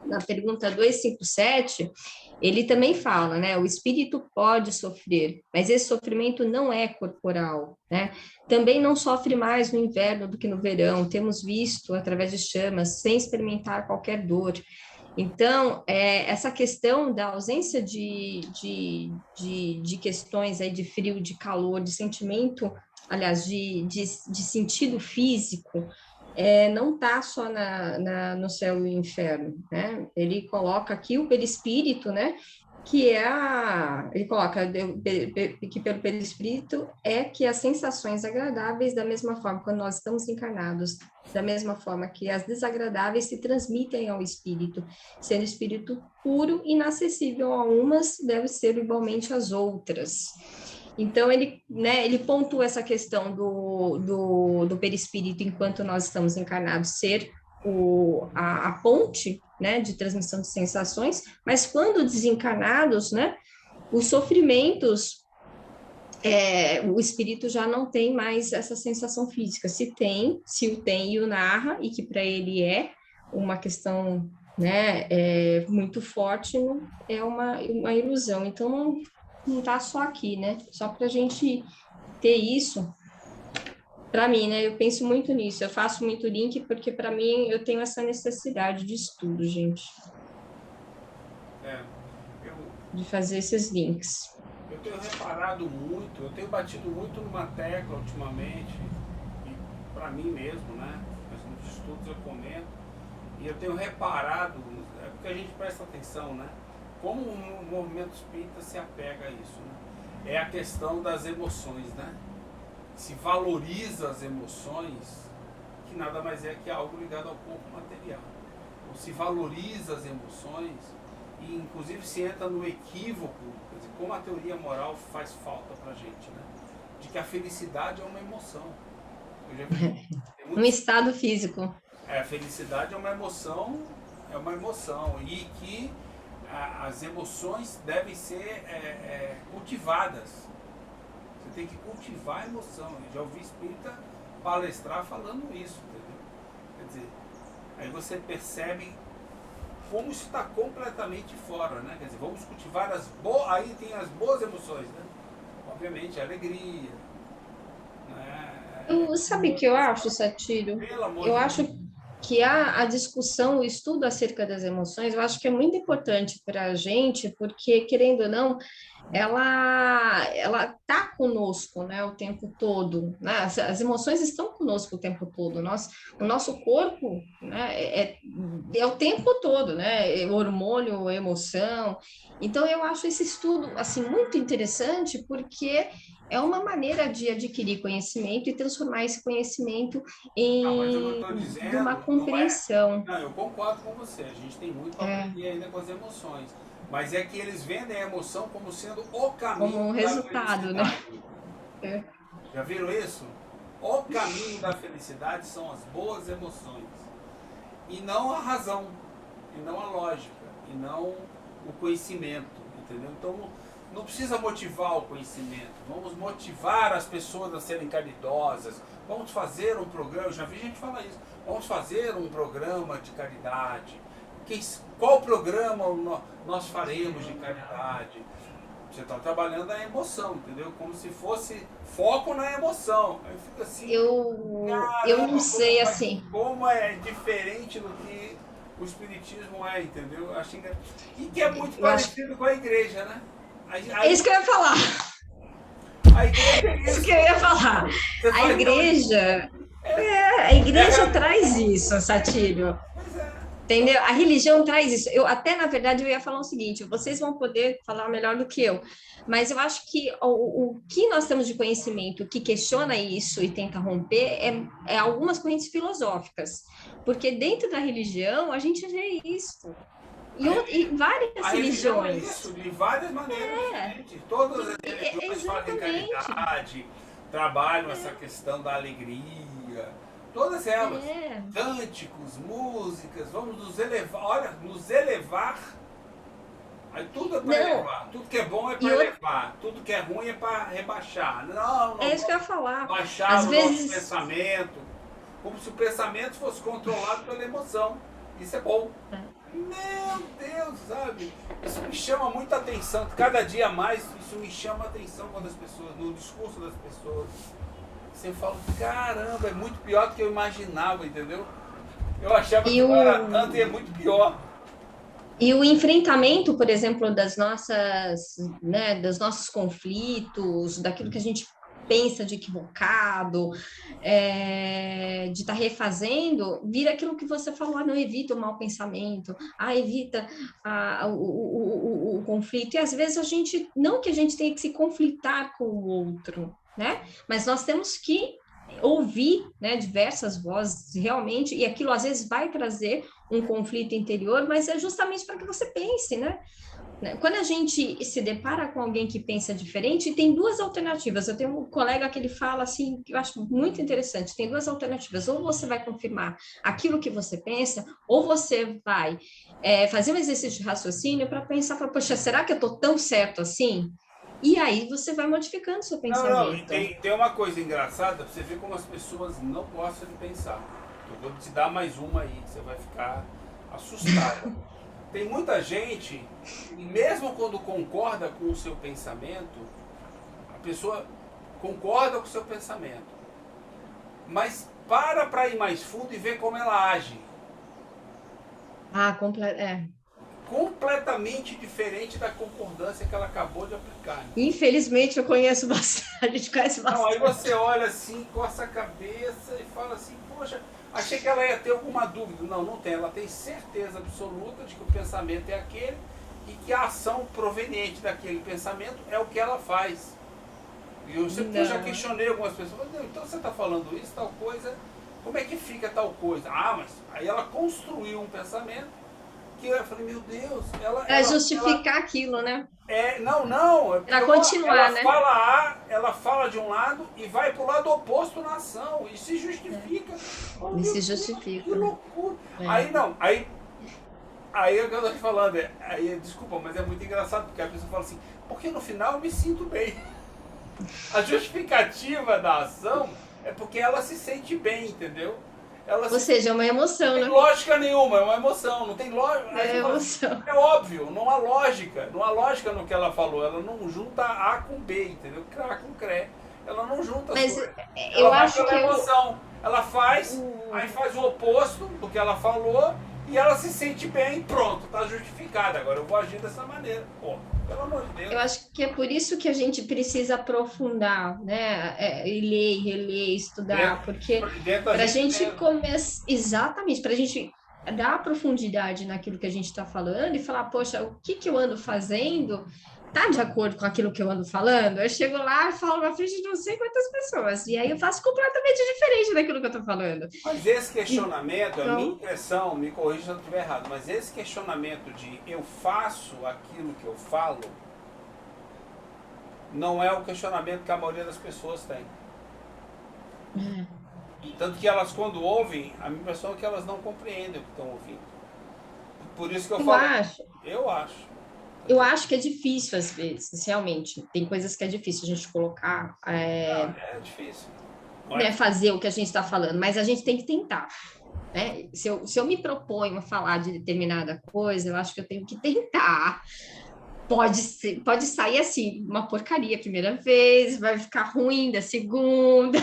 na pergunta 257, ele também fala, né? O espírito pode sofrer, mas esse sofrimento não é corporal, né? Também não sofre mais no inverno do que no verão. Temos visto através de chamas, sem experimentar qualquer dor. Então, essa questão da ausência de questões aí de frio, de calor, de sentimento, aliás, de sentido físico, não está só no céu e inferno, né? Ele coloca aqui o perispírito, né? Que ele coloca que pelo perispírito é que as sensações agradáveis, da mesma forma, quando nós estamos encarnados, da mesma forma que as desagradáveis se transmitem ao espírito, sendo espírito puro, inacessível a umas, deve ser igualmente às outras. Então, ele pontua essa questão do perispírito, enquanto nós estamos encarnados, ser a ponte, né, de transmissão de sensações, mas quando desencarnados, né, os sofrimentos, o espírito já não tem mais essa sensação física. Se o tem e o narra, e que para ele é uma questão, né, muito forte, é uma ilusão. Então, não está só aqui, né? Só para a gente ter isso. Para mim, né? Eu penso muito nisso. Eu faço muito link porque para mim eu tenho essa necessidade de estudo, gente. De fazer esses links. Eu tenho reparado muito, eu tenho batido muito numa tecla ultimamente, e para mim mesmo, né? Mas nos estudos eu comento, e eu tenho reparado, porque a gente presta atenção, né? Como o movimento espírita se apega a isso, né? É a questão das emoções, né? Se valoriza as emoções, que nada mais é que algo ligado ao corpo material. Ou se valoriza as emoções, e inclusive se entra no equívoco, quer dizer, como a teoria moral faz falta pra gente, né? De que a felicidade é uma emoção. Eu já vi, um estado físico. A felicidade é uma emoção, e que as emoções devem ser cultivadas. Você tem que cultivar a emoção. Eu já ouvi espírita palestrar falando isso, entendeu? Quer dizer, aí você percebe como isso está completamente fora, né? Quer dizer, vamos cultivar aí tem as boas emoções, né? Obviamente, a alegria, né? Sabe o que eu acho, Satiro? Eu acho que a discussão, o estudo acerca das emoções, eu acho que é muito importante para a gente, porque, querendo ou não, ela tá conosco, né, o tempo todo, né? As emoções estão conosco o tempo todo. O nosso corpo, né, é o tempo todo, né? Hormônio, emoção. Então eu acho esse estudo assim muito interessante porque é uma maneira de adquirir conhecimento e transformar esse conhecimento em uma compreensão. Não, eu concordo com você. A gente tem muito para aprender ainda com as emoções. Mas é que eles vendem a emoção como sendo o caminho como resultado, da felicidade. Né? Já viram isso? O caminho da felicidade são as boas emoções. E não a razão, e não a lógica, e não o conhecimento, entendeu? Então, não precisa motivar o conhecimento, vamos motivar as pessoas a serem caridosas, vamos fazer um programa, eu já vi gente falar isso, vamos fazer um programa de caridade. Qual programa nós faremos de caridade? Você está trabalhando a emoção, entendeu? Como se fosse foco na emoção. Aí fica assim, eu não sei, assim. Como é diferente do que o espiritismo é, entendeu? E que é muito parecido com a igreja, né? É isso que eu ia falar. A igreja é isso que eu ia falar. A igreja traz isso, Satílio. Entendeu? A religião traz isso. Até, na verdade, eu ia falar o seguinte, vocês vão poder falar melhor do que eu, mas eu acho que o que nós temos de conhecimento que questiona isso e tenta romper é algumas correntes filosóficas, porque dentro da religião a gente vê isso. E várias religiões. É isso, de várias maneiras diferentes. Todas as religiões fazem caridade, trabalham essa questão da alegria. Todas elas. Cânticos, músicas, vamos nos elevar. Olha, nos elevar. Aí tudo é para elevar. Tudo que é bom é para elevar. Tudo que é ruim é para rebaixar. Não. É isso que eu ia falar. Baixar nosso pensamento. Como se o pensamento fosse controlado pela emoção. Isso é bom. Meu Deus, sabe? Isso me chama muita atenção. Cada dia mais isso me chama a atenção quando as pessoas, no discurso das pessoas. Você fala, caramba, é muito pior do que eu imaginava, entendeu? Eu achava que era tanto e é muito pior. E o enfrentamento, por exemplo, dos nossos conflitos, daquilo que a gente pensa de equivocado, de estar refazendo, vira aquilo que você falou, não evita o mau pensamento, evita o conflito. E às vezes não que a gente tenha que se conflitar com o outro, né? Mas nós temos que ouvir, né, diversas vozes realmente, e aquilo às vezes vai trazer um conflito interior, mas é justamente para que você pense, né? Quando a gente se depara com alguém que pensa diferente, tem duas alternativas. Eu tenho um colega que ele fala assim, que eu acho muito interessante, tem duas alternativas. Ou você vai confirmar aquilo que você pensa, ou você vai fazer um exercício de raciocínio para pensar, poxa, será que eu estou tão certo assim? E aí você vai modificando seu pensamento. Tem uma coisa engraçada, pra você ver como as pessoas não gostam de pensar. Eu vou te dar mais uma aí, você vai ficar assustada. Tem muita gente, mesmo quando concorda com o seu pensamento, a pessoa concorda com o seu pensamento, mas para ir mais fundo e ver como ela age. Completamente diferente da concordância que ela acabou de aplicar. Né? Infelizmente, eu conheço bastante, a gente conhece bastante. Não, aí você olha assim, coça a cabeça e fala assim, poxa, achei que ela ia ter alguma dúvida. Não tem. Ela tem certeza absoluta de que o pensamento é aquele e que a ação proveniente daquele pensamento é o que ela faz. E eu já questionei algumas pessoas, então você está falando isso, tal coisa, como é que fica tal coisa? Mas aí ela construiu um pensamento que eu falei, meu Deus, ela justificar aquilo, né? Não. Para continuar, né? Ela fala de um lado e vai para o lado oposto na ação e se justifica. Justifica. Que loucura. Aí é o que eu estou te falando, desculpa, mas é muito engraçado, porque a pessoa fala assim, porque no final eu me sinto bem. A justificativa da ação é porque ela se sente bem, entendeu? Ou seja, é uma emoção, né? Não tem lógica nenhuma, é uma emoção, não tem lógica. Emoção. É óbvio, não há lógica no que ela falou, ela não junta A com B, entendeu? CRA com CRE, ela não junta as coisas. Eu acho que emoção, ela faz, aí faz o oposto do que ela falou e ela se sente bem, pronto, tá justificada, agora eu vou agir dessa maneira, pô. Pelo amor de Deus. Eu acho que é por isso que a gente precisa aprofundar, né? E ler, reler, estudar, porque para a gente começar, exatamente, para a gente dar profundidade naquilo que a gente está falando e falar, poxa, o que eu ando fazendo tá de acordo com aquilo que eu ando falando? Eu chego lá e falo na frente de não sei quantas pessoas, e aí eu faço completamente diferente daquilo que eu estou falando. Mas esse questionamento, a minha impressão, me corrija se eu estiver errado, mas esse questionamento de eu faço aquilo que eu falo, não é o questionamento que a maioria das pessoas tem. Tanto que elas, quando ouvem, a minha impressão é que elas não compreendem o que estão ouvindo. Por isso que eu falo. Acho. Eu acho. Eu acho que é difícil às vezes, realmente. Tem coisas que é difícil a gente colocar, É difícil. Não é? né, fazer o que a gente está falando, mas a gente tem que tentar, né? Se eu me proponho a falar de determinada coisa, eu acho que eu tenho que tentar. Pode sair assim, uma porcaria a primeira vez, vai ficar ruim da segunda,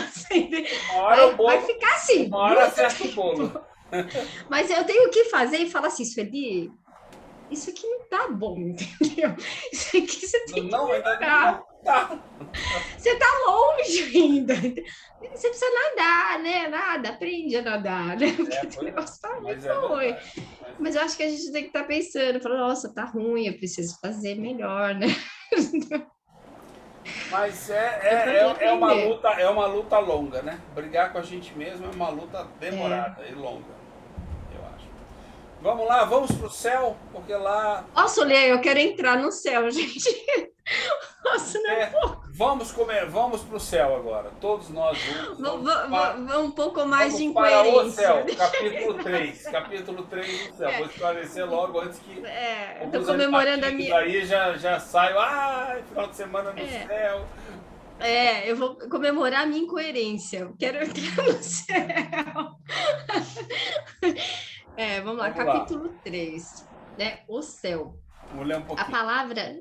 Uma hora o vai bolo, ficar assim, uma hora muito acerta o tempo. bolo. Mas eu tenho que fazer e falar assim, Sueli, isso aqui não tá bom, entendeu? Isso aqui você tem que Não, ainda melhorar. não tá. Você tá longe ainda. Você precisa nadar, né? Nada, aprende a nadar, né? Porque o Pois é. negócio tá Mas muito é ruim. verdade. Mas eu acho que a gente tem que estar pensando, falando, nossa, tá ruim, eu preciso fazer melhor, né? Mas É para mim aprender. é uma luta longa, né? Brigar com a gente mesmo é uma luta É. demorada e longa, eu acho. Vamos lá, vamos pro céu, porque lá Nossa, Lê, eu quero entrar no céu, gente. Nossa, não é é, vamos comer, vamos pro céu agora. Todos nós juntos um pouco mais de vamos para o incoerência. céu, capítulo 3 do céu. Vou esclarecer logo antes que Tô alguns comemorando a animatinhos minha. aí já saiam. Final de semana no céu. Eu vou comemorar a minha incoerência. Eu quero entrar no céu. Vamos lá, Vamos lá, capítulo 3, né? O céu. vamos ler um A pouquinho. palavra,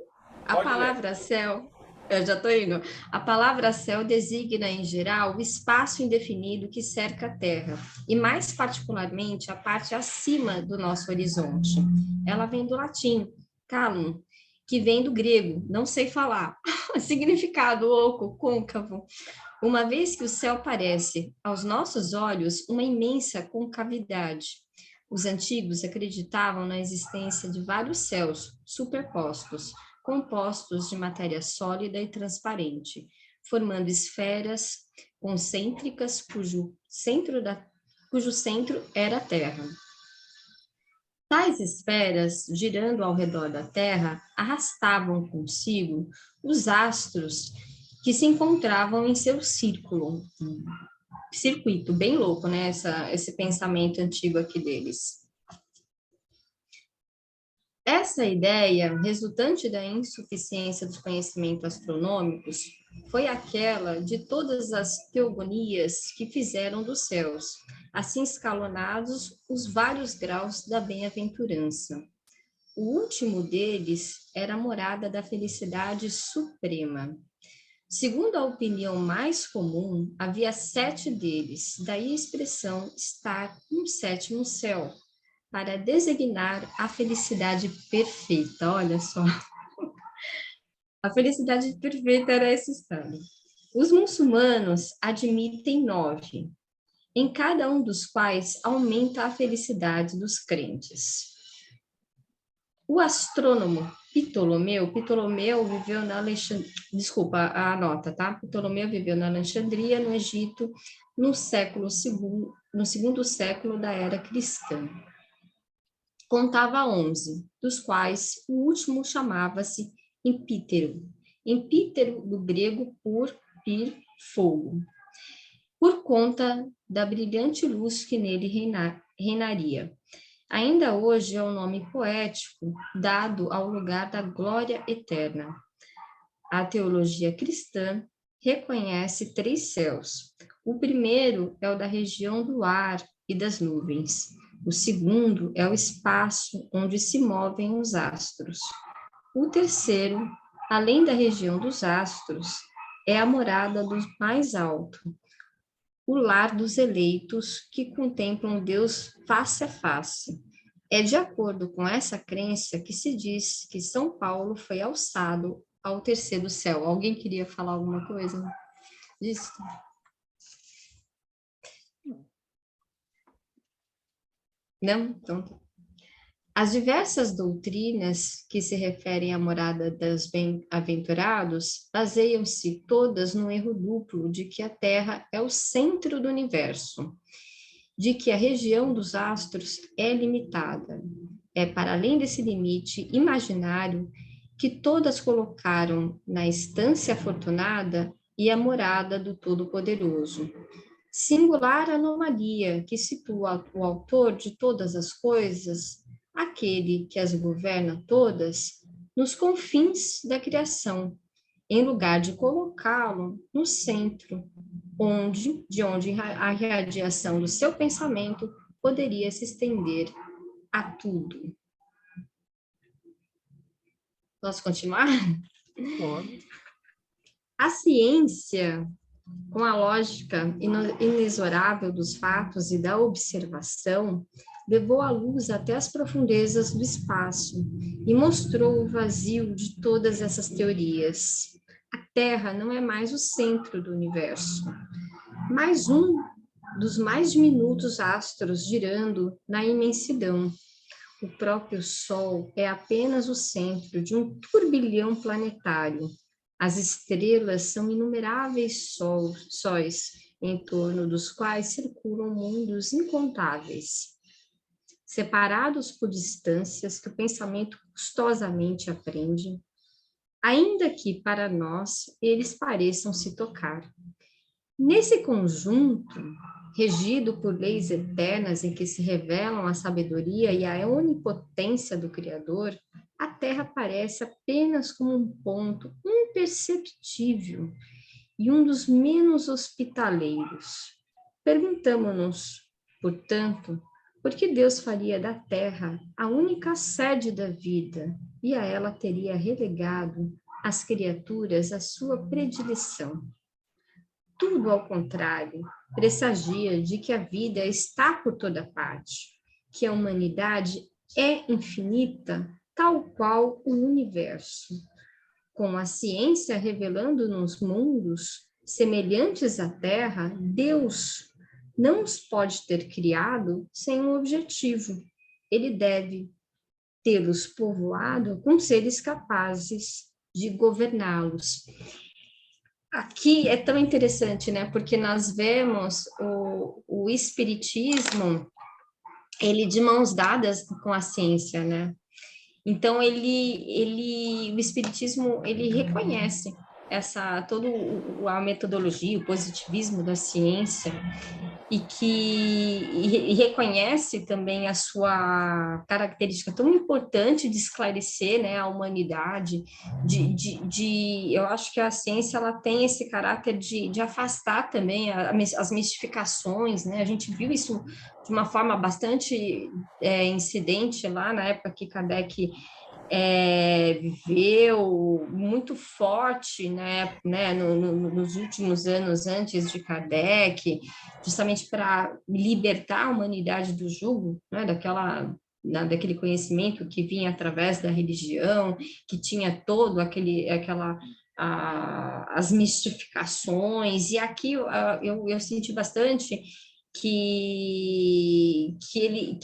a Pode ler. palavra céu, eu já estou indo. A palavra céu designa, em geral, o espaço indefinido que cerca a Terra, e mais particularmente a parte acima do nosso horizonte. Ela vem do latim, calum, que vem do grego, não sei falar, significado oco, côncavo, uma vez que o céu parece, aos nossos olhos, uma imensa concavidade. Os antigos acreditavam na existência de vários céus superpostos, compostos de matéria sólida e transparente, formando esferas concêntricas cujo centro era a Terra. Tais esferas, girando ao redor da Terra, arrastavam consigo os astros que se encontravam em seu circuito, bem louco, né? Esse pensamento antigo aqui deles. Essa ideia, resultante da insuficiência dos conhecimentos astronômicos, foi aquela de todas as teogonias que fizeram dos céus, assim escalonados os vários graus da bem-aventurança. O último deles era a morada da felicidade suprema. Segundo a opinião mais comum, havia 7 deles, daí a expressão estar no 7º céu, para designar a felicidade perfeita. Olha só, a felicidade perfeita era esse estado. Os muçulmanos admitem 9, em cada um dos quais aumenta a felicidade dos crentes. O astrônomo Ptolomeu viveu na Alexandria, desculpa a nota, tá? Ptolomeu viveu na Alexandria, no Egito, no segundo século da era cristã. Contava 11, dos quais o último chamava-se Empítero. Empítero, do grego por pir, fogo, por conta da brilhante luz que nele reinaria. Ainda hoje é o nome poético dado ao lugar da glória eterna. A teologia cristã reconhece 3 céus. O primeiro é o da região do ar e das nuvens. O segundo é o espaço onde se movem os astros. O terceiro, além da região dos astros, é a morada do mais alto, o lar dos eleitos que contemplam Deus face a face. É de acordo com essa crença que se diz que São Paulo foi alçado ao 3º céu. Alguém queria falar alguma coisa disso? Não? Então, as diversas doutrinas que se referem à morada dos bem-aventurados baseiam-se todas no erro duplo de que a Terra é o centro do universo, de que a região dos astros é limitada. É para além desse limite imaginário que todas colocaram na estância afortunada e a morada do Todo-Poderoso. Singular anomalia que situa o autor de todas as coisas, aquele que as governa todas, nos confins da criação, em lugar de colocá-lo no centro, de onde a radiação do seu pensamento poderia se estender a tudo. Posso continuar? Pode. A ciência, com a lógica inexorável dos fatos e da observação, levou a luz até as profundezas do espaço e mostrou o vazio de todas essas teorias. A Terra não é mais o centro do universo, mas um dos mais diminutos astros girando na imensidão. O próprio Sol é apenas o centro de um turbilhão planetário. As estrelas são inumeráveis sóis, em torno dos quais circulam mundos incontáveis, separados por distâncias que o pensamento custosamente aprende, ainda que para nós eles pareçam se tocar. Nesse conjunto, regido por leis eternas em que se revelam a sabedoria e a onipotência do Criador, a Terra parece apenas como um ponto imperceptível e um dos menos hospitaleiros. Perguntamo-nos, portanto, por que Deus faria da Terra a única sede da vida e a ela teria relegado as criaturas a sua predileção? Tudo ao contrário, pressagia de que a vida está por toda parte, que a humanidade é infinita, tal qual o universo. Com a ciência revelando-nos mundos semelhantes à Terra, Deus não os pode ter criado sem um objetivo. Ele deve tê-los povoado com seres capazes de governá-los. Aqui é tão interessante, né? Porque nós vemos o espiritismo, ele de mãos dadas com a ciência, né? Então o espiritismo, ele reconhece toda a metodologia, o positivismo da ciência e reconhece também a sua característica tão importante de esclarecer, né, a humanidade, eu acho que a ciência ela tem esse caráter de afastar também as mistificações, né, a gente viu isso de uma forma bastante incidente lá na época que Kardec viveu muito forte, né, nos últimos anos antes de Kardec, justamente para libertar a humanidade do jugo, né, daquele conhecimento que vinha através da religião, que tinha todo as mistificações, e aqui eu senti bastante que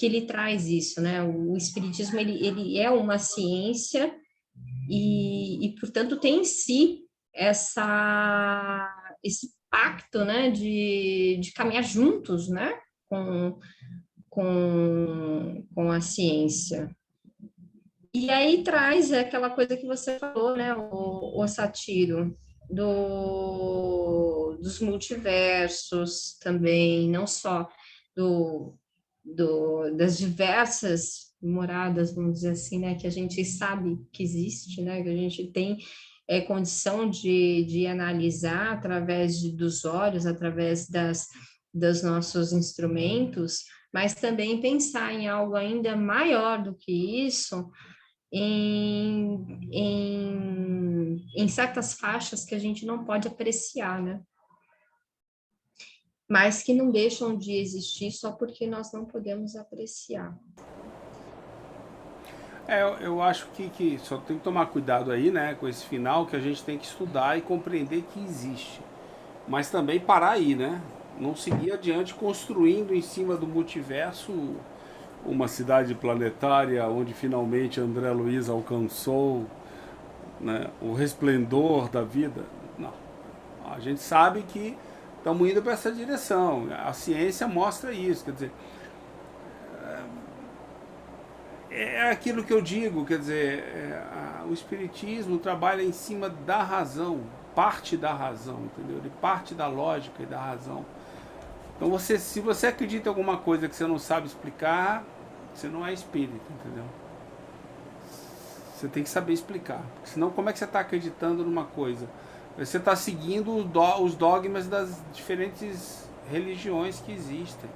ele traz isso, né? O espiritismo ele é uma ciência e portanto tem em si esse pacto, né? De caminhar juntos, né? Com a ciência. E aí traz aquela coisa que você falou, né? O Satiro dos multiversos também, não só das diversas moradas, vamos dizer assim, né, que a gente sabe que existe, né, que a gente tem condição de analisar através dos olhos, através dos nossos instrumentos, mas também pensar em algo ainda maior do que isso, em certas faixas que a gente não pode apreciar, né? Mas que não deixam de existir só porque nós não podemos apreciar. Eu acho que só tem que tomar cuidado aí, né, com esse final, que a gente tem que estudar e compreender que existe. Mas também parar aí, né? Não seguir adiante construindo em cima do multiverso uma cidade planetária onde finalmente André Luiz alcançou, né, o resplendor da vida. Não. A gente sabe que estamos indo para essa direção. A ciência mostra isso. Quer dizer, é aquilo que eu digo, quer dizer, o espiritismo trabalha em cima da razão, parte da razão, entendeu? Ele parte da lógica e da razão. Então, se você acredita em alguma coisa que você não sabe explicar, você não é espírita, entendeu? Você tem que saber explicar. Porque senão, como é que você está acreditando numa coisa? Você está seguindo os dogmas das diferentes religiões que existem.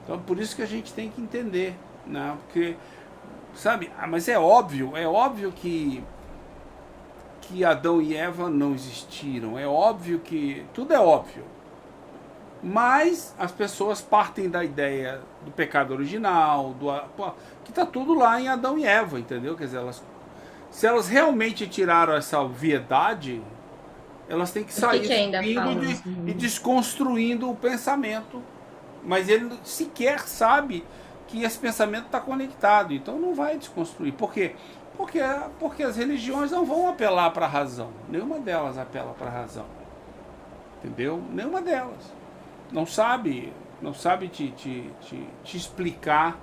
Então, por isso que a gente tem que entender, né? Porque, sabe, mas é óbvio que Adão e Eva não existiram. É óbvio que tudo é óbvio. Mas as pessoas partem da ideia do pecado original, que está tudo lá em Adão e Eva, entendeu? Quer dizer, se elas realmente tiraram essa obviedade, elas têm que sair e desconstruindo o pensamento. Mas ele sequer sabe que esse pensamento está conectado, então não vai desconstruir. Por quê? Porque as religiões não vão apelar para a razão. Nenhuma delas apela para a razão. Entendeu? Nenhuma delas. Não sabe te explicar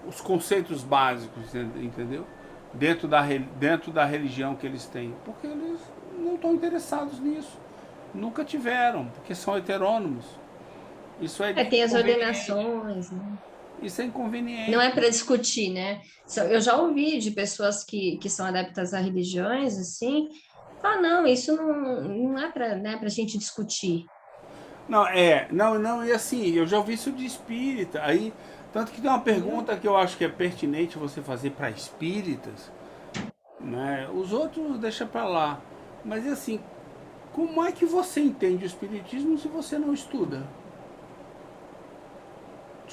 os conceitos básicos, entendeu? Dentro da religião que eles têm. Porque eles não estão interessados nisso. Nunca tiveram, porque são heterônimos. Isso tem as ordenações, né? Isso é inconveniente. Não é para discutir, né? Eu já ouvi de pessoas que são adeptas a religiões, assim, não, isso não é para, né, a gente discutir. Não, e assim, eu já ouvi isso de espírita, aí, tanto que tem uma pergunta que eu acho que é pertinente você fazer para espíritas, né? Os outros deixa para lá, mas assim, como é que você entende o espiritismo se você não estuda?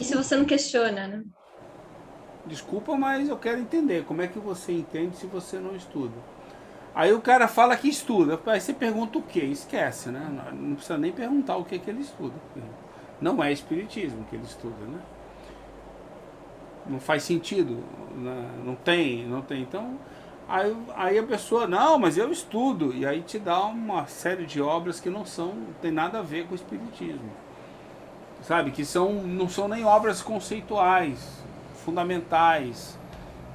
E se você não questiona, né? Desculpa, mas eu quero entender como é que você entende se você não estuda. Aí o cara fala que estuda, aí você pergunta o quê? Esquece, né? Não precisa nem perguntar o que ele estuda. Não é espiritismo que ele estuda, né? Não faz sentido, né? Não tem. Então, aí a pessoa, não, mas eu estudo. E aí te dá uma série de obras que não tem nada a ver com o espiritismo. Sabe? Que não são nem obras conceituais, fundamentais,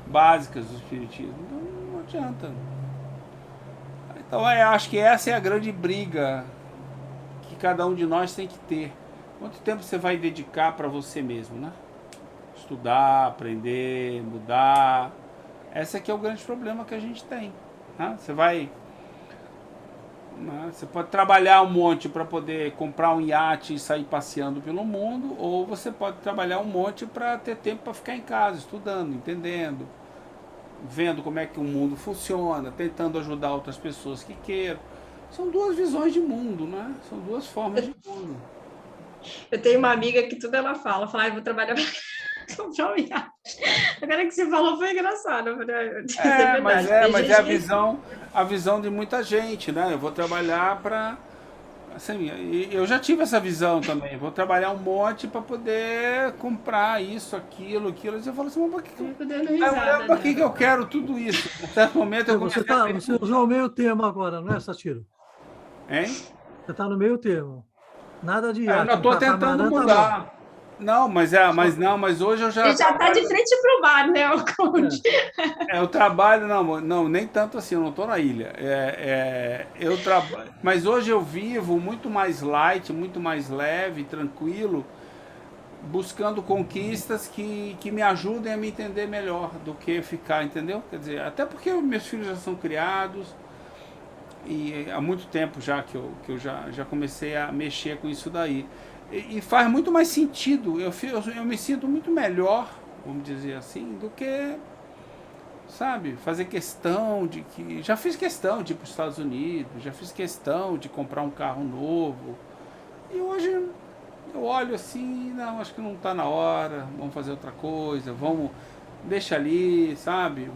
básicas do espiritismo. Então não adianta. Então acho que essa é a grande briga que cada um de nós tem que ter. Quanto tempo você vai dedicar para você mesmo, né? Estudar, aprender, mudar. Esse aqui é o grande problema que a gente tem, né? Você pode trabalhar um monte para poder comprar um iate e sair passeando pelo mundo, ou você pode trabalhar um monte para ter tempo para ficar em casa, estudando, entendendo, vendo como é que o mundo funciona, tentando ajudar outras pessoas que queiram. São duas visões de mundo, né? São duas formas de mundo. Eu tenho uma amiga que tudo ela fala, eu vou trabalhar para comprar um iate. Agora que você falou foi engraçado. Mas é a visão de muita gente, né? Eu vou trabalhar para... Assim, eu já tive essa visão também. Vou trabalhar um monte para poder comprar isso, aquilo. E você fala assim, mas para que eu quero tudo isso? Em certo momento eu Você usou o meio termo agora, não é, Satiro? Hein? Você está no meio termo. Nada de iate. Eu estou tentando mudar. Tá, mas hoje eu já... Ele já está de frente para o mar, né, o Conde? Eu trabalho, não, nem tanto assim, eu não estou na ilha. Eu trabalho, mas hoje eu vivo muito mais light, muito mais leve, tranquilo, buscando conquistas que me ajudem a me entender melhor do que ficar, entendeu? Quer dizer, até porque meus filhos já são criados, e há muito tempo já que eu já comecei a mexer com isso daí. E faz muito mais sentido, eu me sinto muito melhor, vamos dizer assim, do que, sabe, fazer questão de que... Já fiz questão de ir para os Estados Unidos, já fiz questão de comprar um carro novo, e hoje eu olho assim, não, acho que não está na hora, vamos fazer outra coisa, deixa ali, sabe,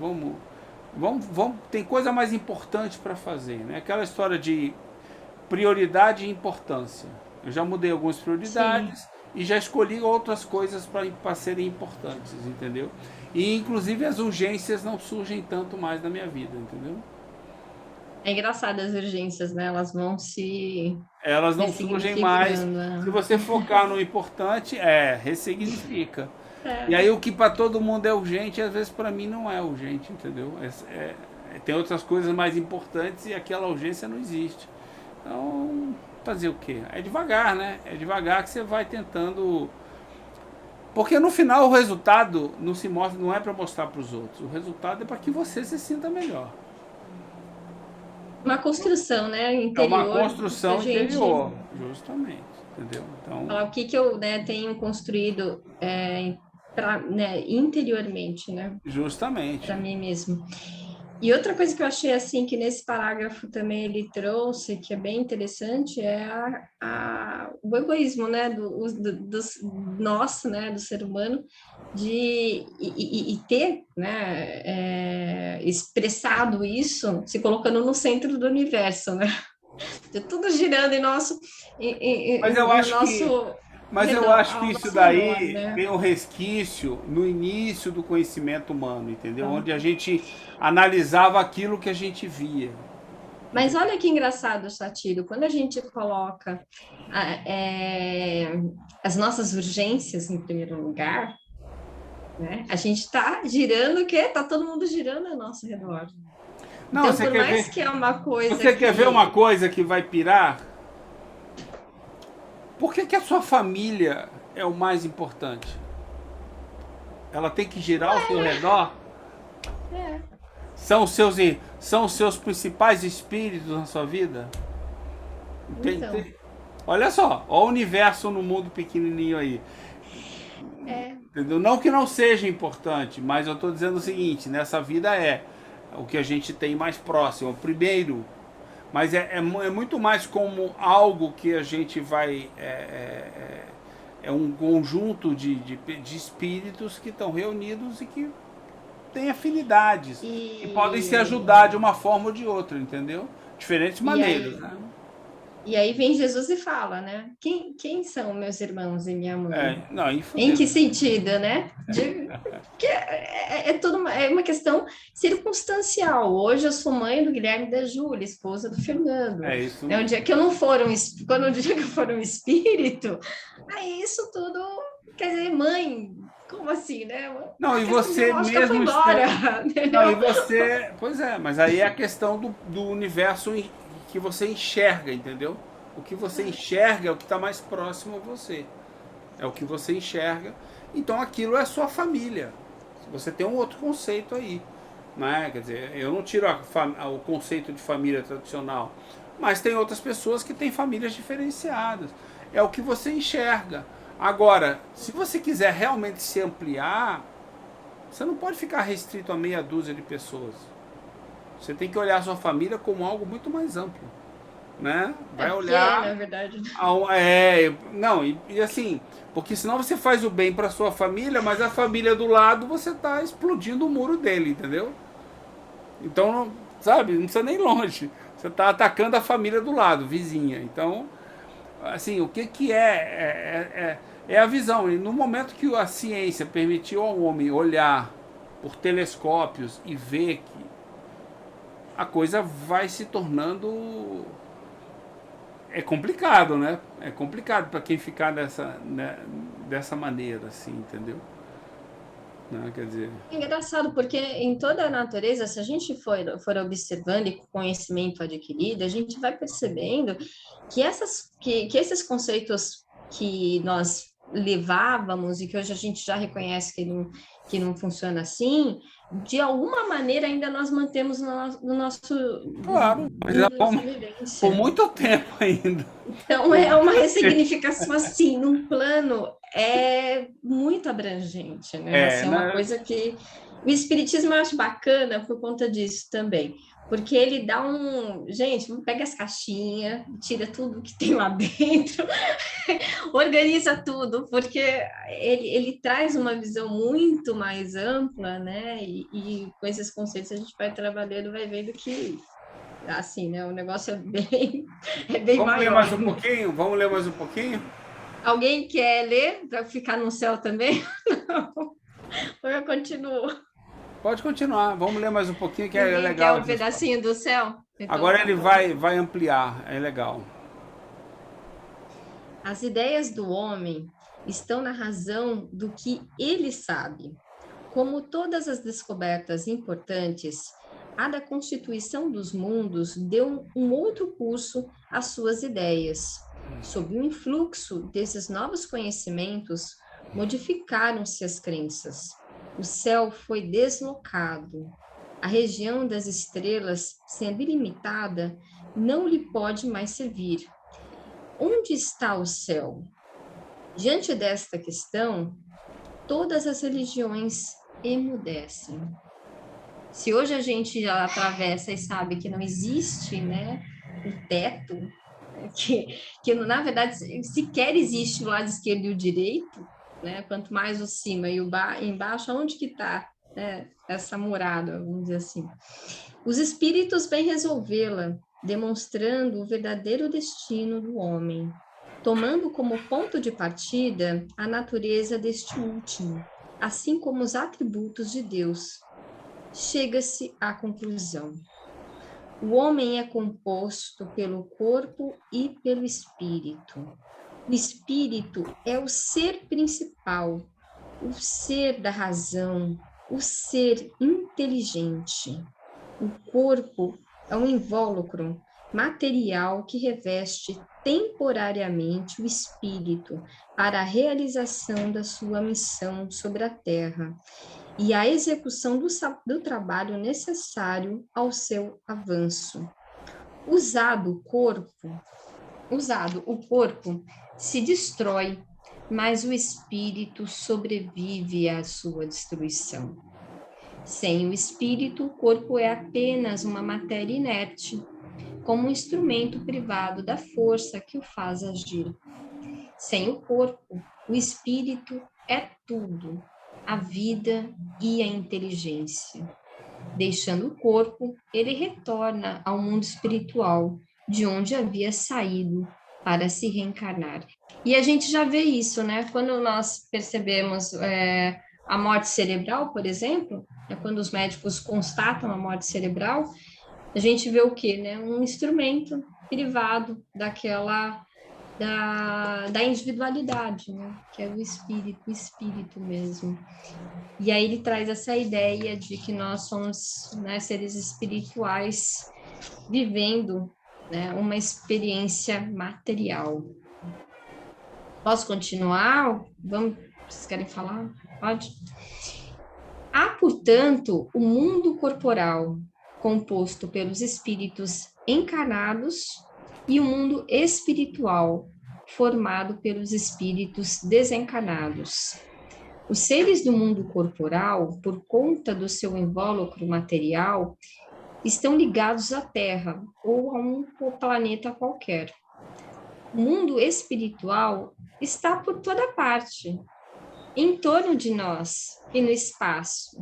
tem coisa mais importante para fazer, né? Aquela história de prioridade e importância. Eu já mudei algumas prioridades. Sim. E já escolhi outras coisas para serem importantes, entendeu? E inclusive as urgências não surgem tanto mais na minha vida, entendeu? É engraçado as urgências, né? Elas vão se... Elas não surgem mais. Se você focar no importante, ressignifica. E aí o que para todo mundo é urgente, às vezes para mim não é urgente, entendeu? Tem outras coisas mais importantes e aquela urgência não existe. Então, fazer o quê? É devagar, né? É devagar que você vai tentando Porque no final o resultado não se mostra, não é para mostrar para os outros. O resultado é para que você se sinta melhor. Uma construção, né, É uma interior. construção A gente interior, justamente, entendeu? Então, falar o que que eu, né, tenho construído né, interiormente, né, justamente. para mim mesmo. E outra coisa que eu achei assim que nesse parágrafo também ele trouxe, que é bem interessante, é o egoísmo, né, nosso, né, do ser humano, e ter, né, expressado isso, se colocando no centro do universo, né, de tudo girando em nosso, Mas eu no acho que nosso Mas eu redor, acho que ao isso nosso redor, daí né. tem um resquício no início do conhecimento humano, entendeu? Tá. Onde a gente analisava aquilo que a gente via. Mas olha que engraçado, Satiro, quando a gente coloca as nossas urgências em primeiro lugar, né? A gente está girando o quê? Está todo mundo girando ao nosso redor. Não, Então, por mais que é uma coisa você quer ver uma que... coisa que vai pirar? Por que a sua família é o mais importante? Ela tem que girar ao seu redor? É, São os seus principais espíritos na sua vida? então, Olha só, olha o universo no mundo pequenininho aí. Entendeu? Não que não seja importante, mas eu estou dizendo o seguinte, nessa vida é o que a gente tem mais próximo, o primeiro. Mas é muito mais como algo que a gente vai... É um conjunto de espíritos que estão reunidos e que têm afinidades. E podem se ajudar de uma forma ou de outra, entendeu? Diferentes maneiras, né? E aí vem Jesus e fala, né? Quem são meus irmãos e minha mãe? Não, Em que sentido, né? Que é uma questão circunstancial. Hoje eu sou mãe do Guilherme e da Júlia, esposa do Fernando. É isso. Um dia que eu não for quando o dia que eu for um espírito, aí isso tudo, quer dizer, mãe, como assim, né? Não, e você mesmo foi embora, não, e você, pois é, mas aí é a questão do universo que você enxerga, entendeu? O que você enxerga é o que está mais próximo a você. É o que você enxerga. Então aquilo é a sua família. Você tem um outro conceito aí. Né? Quer dizer, eu não tiro o conceito de família tradicional. Mas tem outras pessoas que têm famílias diferenciadas. É o que você enxerga. Agora, se você quiser realmente se ampliar, você não pode ficar restrito a meia dúzia de pessoas. Você tem que olhar a sua família como algo muito mais amplo, né? Vai olhar... na verdade. Não, e assim, porque senão você faz o bem para sua família, mas a família do lado você está explodindo o muro dele, entendeu? Então, sabe, não precisa nem longe. Você está atacando a família do lado, vizinha. Então, assim, o que é a visão. E no momento que a ciência permitiu ao homem olhar por telescópios e ver que a coisa vai se tornando... É complicado, né? É complicado para quem ficar dessa maneira, assim, entendeu? Não, quer dizer... É engraçado, porque em toda a natureza, se a gente for observando e com conhecimento adquirido, a gente vai percebendo que esses conceitos que nós levávamos e que hoje a gente já reconhece que não funciona assim, de alguma maneira ainda nós mantemos no nosso... Claro, mas já por muito tempo ainda. Então, é uma ressignificação, assim, num plano muito abrangente, né? Assim, é uma coisa que... O espiritismo eu acho bacana por conta disso também, porque ele dá Gente, pega as caixinhas, tira tudo que tem lá dentro, organiza tudo, porque ele traz uma visão muito mais ampla, né? E com esses conceitos a gente vai trabalhando, vai vendo que... Assim, né? O negócio é bem Vamos maior. ler mais um pouquinho? Vamos ler mais um pouquinho? Alguém quer ler para ficar no céu também? Não. Ou eu continuo? Pode continuar. Vamos ler mais um pouquinho que é legal. Quer um pedacinho do céu? Então, agora ele vai ampliar. É legal. As ideias do homem estão na razão do que ele sabe. Como todas as descobertas importantes, a da constituição dos mundos deu um outro curso às suas ideias. Sob o influxo desses novos conhecimentos, modificaram-se as crenças. O céu foi deslocado. A região das estrelas, sendo ilimitada, não lhe pode mais servir. Onde está o céu? Diante desta questão, todas as religiões emudecem. Se hoje a gente já atravessa e sabe que não existe, né, o teto, que na verdade sequer existe o lado esquerdo e o direito, né, quanto mais o cima e o embaixo, onde que está, né, essa morada, vamos dizer assim. Os espíritos vêm resolvê-la, demonstrando o verdadeiro destino do homem, tomando como ponto de partida a natureza deste último, assim como os atributos de Deus. Chega-se à conclusão. O homem é composto pelo corpo e pelo espírito. O espírito é o ser principal, o ser da razão, o ser inteligente. O corpo é um invólucro material que reveste temporariamente o espírito para a realização da sua missão sobre a terra e a execução do trabalho necessário ao seu avanço. Usado o corpo se destrói, mas o espírito sobrevive à sua destruição. Sem o espírito, o corpo é apenas uma matéria inerte, como um instrumento privado da força que o faz agir. Sem o corpo, o espírito é tudo, a vida e a inteligência. Deixando o corpo, ele retorna ao mundo espiritual, de onde havia saído para se reencarnar. E a gente já vê isso, né? Quando nós percebemos a morte cerebral, por exemplo, quando os médicos constatam a morte cerebral, a gente vê o quê, né? Um instrumento privado da individualidade, né? Que é o espírito mesmo. E aí ele traz essa ideia de que nós somos, né, seres espirituais vivendo, né, uma experiência material. Posso continuar? Vamos, vocês querem falar? Pode? Há, portanto, o mundo corporal, composto pelos espíritos encarnados, e o mundo espiritual, formado pelos espíritos desencarnados. Os seres do mundo corporal, por conta do seu invólucro material, estão ligados à Terra ou a um planeta qualquer. O mundo espiritual está por toda parte, em torno de nós e no espaço,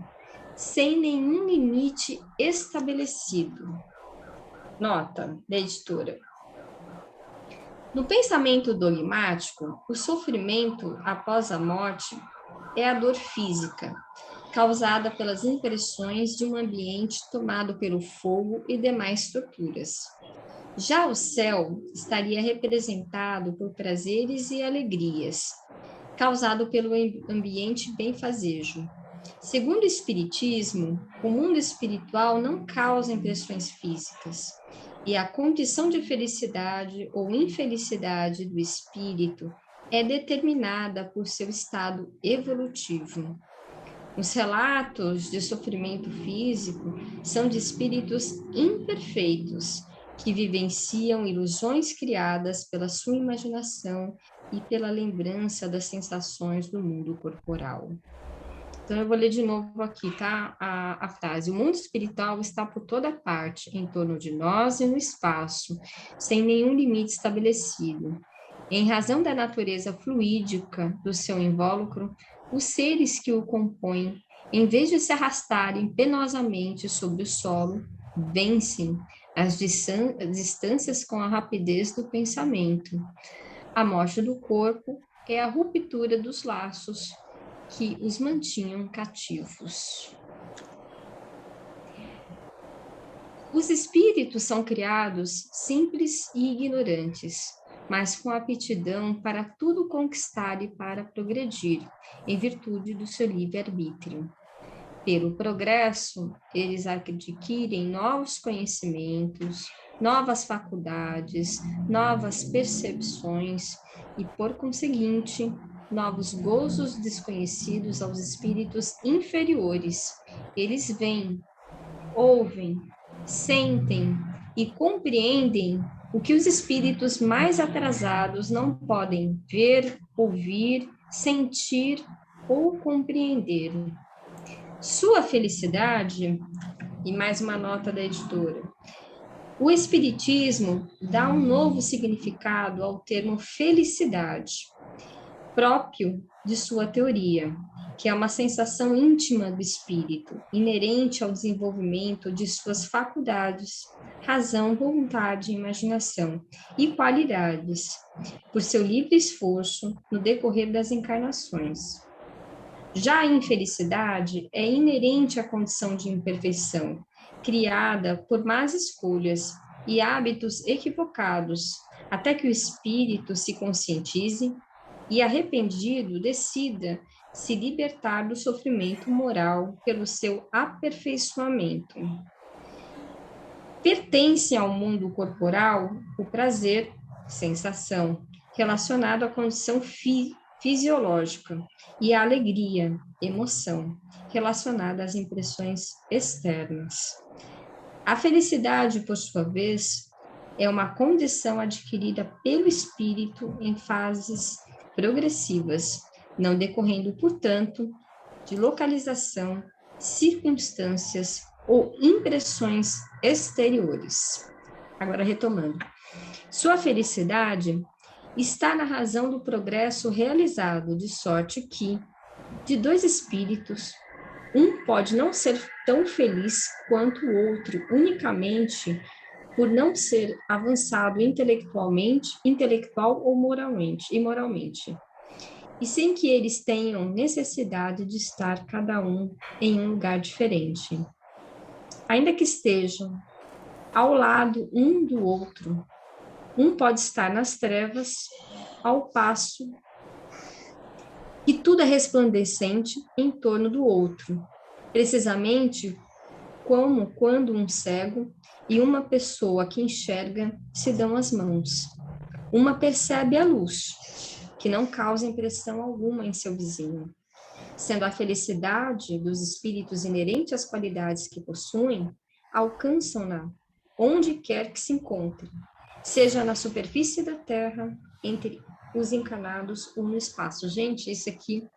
sem nenhum limite estabelecido. Nota da editora. No pensamento dogmático, o sofrimento após a morte é a dor física, causada pelas impressões de um ambiente tomado pelo fogo e demais torturas. Já o céu estaria representado por prazeres e alegrias, causado pelo ambiente benfazejo. Segundo o Espiritismo, o mundo espiritual não causa impressões físicas, e a condição de felicidade ou infelicidade do espírito é determinada por seu estado evolutivo. Os relatos de sofrimento físico são de espíritos imperfeitos, que vivenciam ilusões criadas pela sua imaginação e pela lembrança das sensações do mundo corporal. Então, eu vou ler de novo aqui, tá? A frase. O mundo espiritual está por toda parte, em torno de nós e no espaço, sem nenhum limite estabelecido. Em razão da natureza fluídica do seu invólucro, os seres que o compõem, em vez de se arrastarem penosamente sobre o solo, vencem as distâncias com a rapidez do pensamento. A morte do corpo é a ruptura dos laços que os mantinham cativos. Os espíritos são criados simples e ignorantes, mas com aptidão para tudo conquistar e para progredir, em virtude do seu livre-arbítrio. Pelo progresso, eles adquirem novos conhecimentos, novas faculdades, novas percepções e, por conseguinte, novos gozos desconhecidos aos espíritos inferiores. Eles veem, ouvem, sentem e compreendem o que os espíritos mais atrasados não podem ver, ouvir, sentir ou compreender. Sua felicidade, e mais uma nota da editora. O Espiritismo dá um novo significado ao termo felicidade, próprio de sua teoria, que é uma sensação íntima do espírito, inerente ao desenvolvimento de suas faculdades, razão, vontade, imaginação e qualidades, por seu livre esforço no decorrer das encarnações. Já a infelicidade é inerente à condição de imperfeição, criada por más escolhas e hábitos equivocados, até que o espírito se conscientize e, arrependido, decida se libertar do sofrimento moral pelo seu aperfeiçoamento. Pertence ao mundo corporal o prazer, sensação, relacionado à condição fisiológica, e a alegria, emoção, relacionada às impressões externas. A felicidade, por sua vez, é uma condição adquirida pelo espírito em fases progressivas, não decorrendo, portanto, de localização, circunstâncias ou impressões exteriores. Agora, retomando. Sua felicidade está na razão do progresso realizado, de sorte que, de dois espíritos, um pode não ser tão feliz quanto o outro, unicamente por não ser avançado intelectual ou moralmente, e sem que eles tenham necessidade de estar cada um em um lugar diferente. Ainda que estejam ao lado um do outro, um pode estar nas trevas, ao passo que tudo é resplandecente em torno do outro, precisamente como quando um cego e uma pessoa que enxerga se dão as mãos. Uma percebe a luz, que não causa impressão alguma em seu vizinho, sendo a felicidade dos espíritos inerente às qualidades que possuem, alcançam-na onde quer que se encontre, seja na superfície da Terra, entre os encarnados ou no espaço. Gente, isso aqui,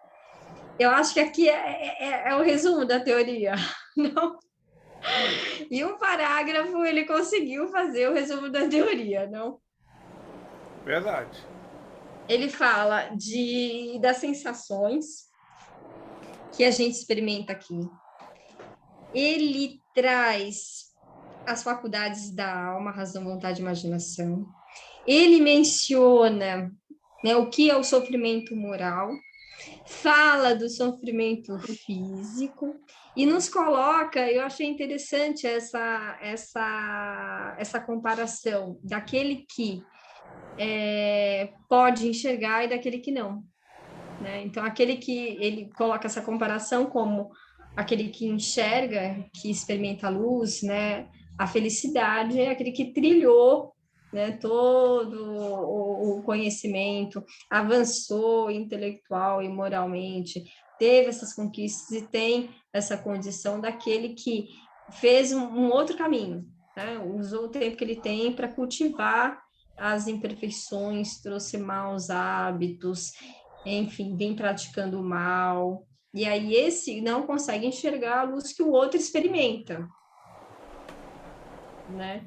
eu acho que aqui é o resumo da teoria, não? E um parágrafo ele conseguiu fazer o resumo da teoria, não? Verdade. Ele fala das sensações que a gente experimenta aqui. Ele traz as faculdades da alma, razão, vontade e imaginação. Ele menciona, né, o que é o sofrimento moral, fala do sofrimento físico e nos coloca, eu achei interessante essa comparação daquele que pode enxergar e daquele que não, né? Então, aquele que ele coloca essa comparação como aquele que enxerga, que experimenta a luz, né? A felicidade é aquele que trilhou, né, todo o conhecimento, avançou intelectual e moralmente, teve essas conquistas e tem essa condição daquele que fez um outro caminho, né? Usou o tempo que ele tem para cultivar as imperfeições, trouxe maus hábitos, enfim, vem praticando o mal, e aí esse não consegue enxergar a luz que o outro experimenta, né?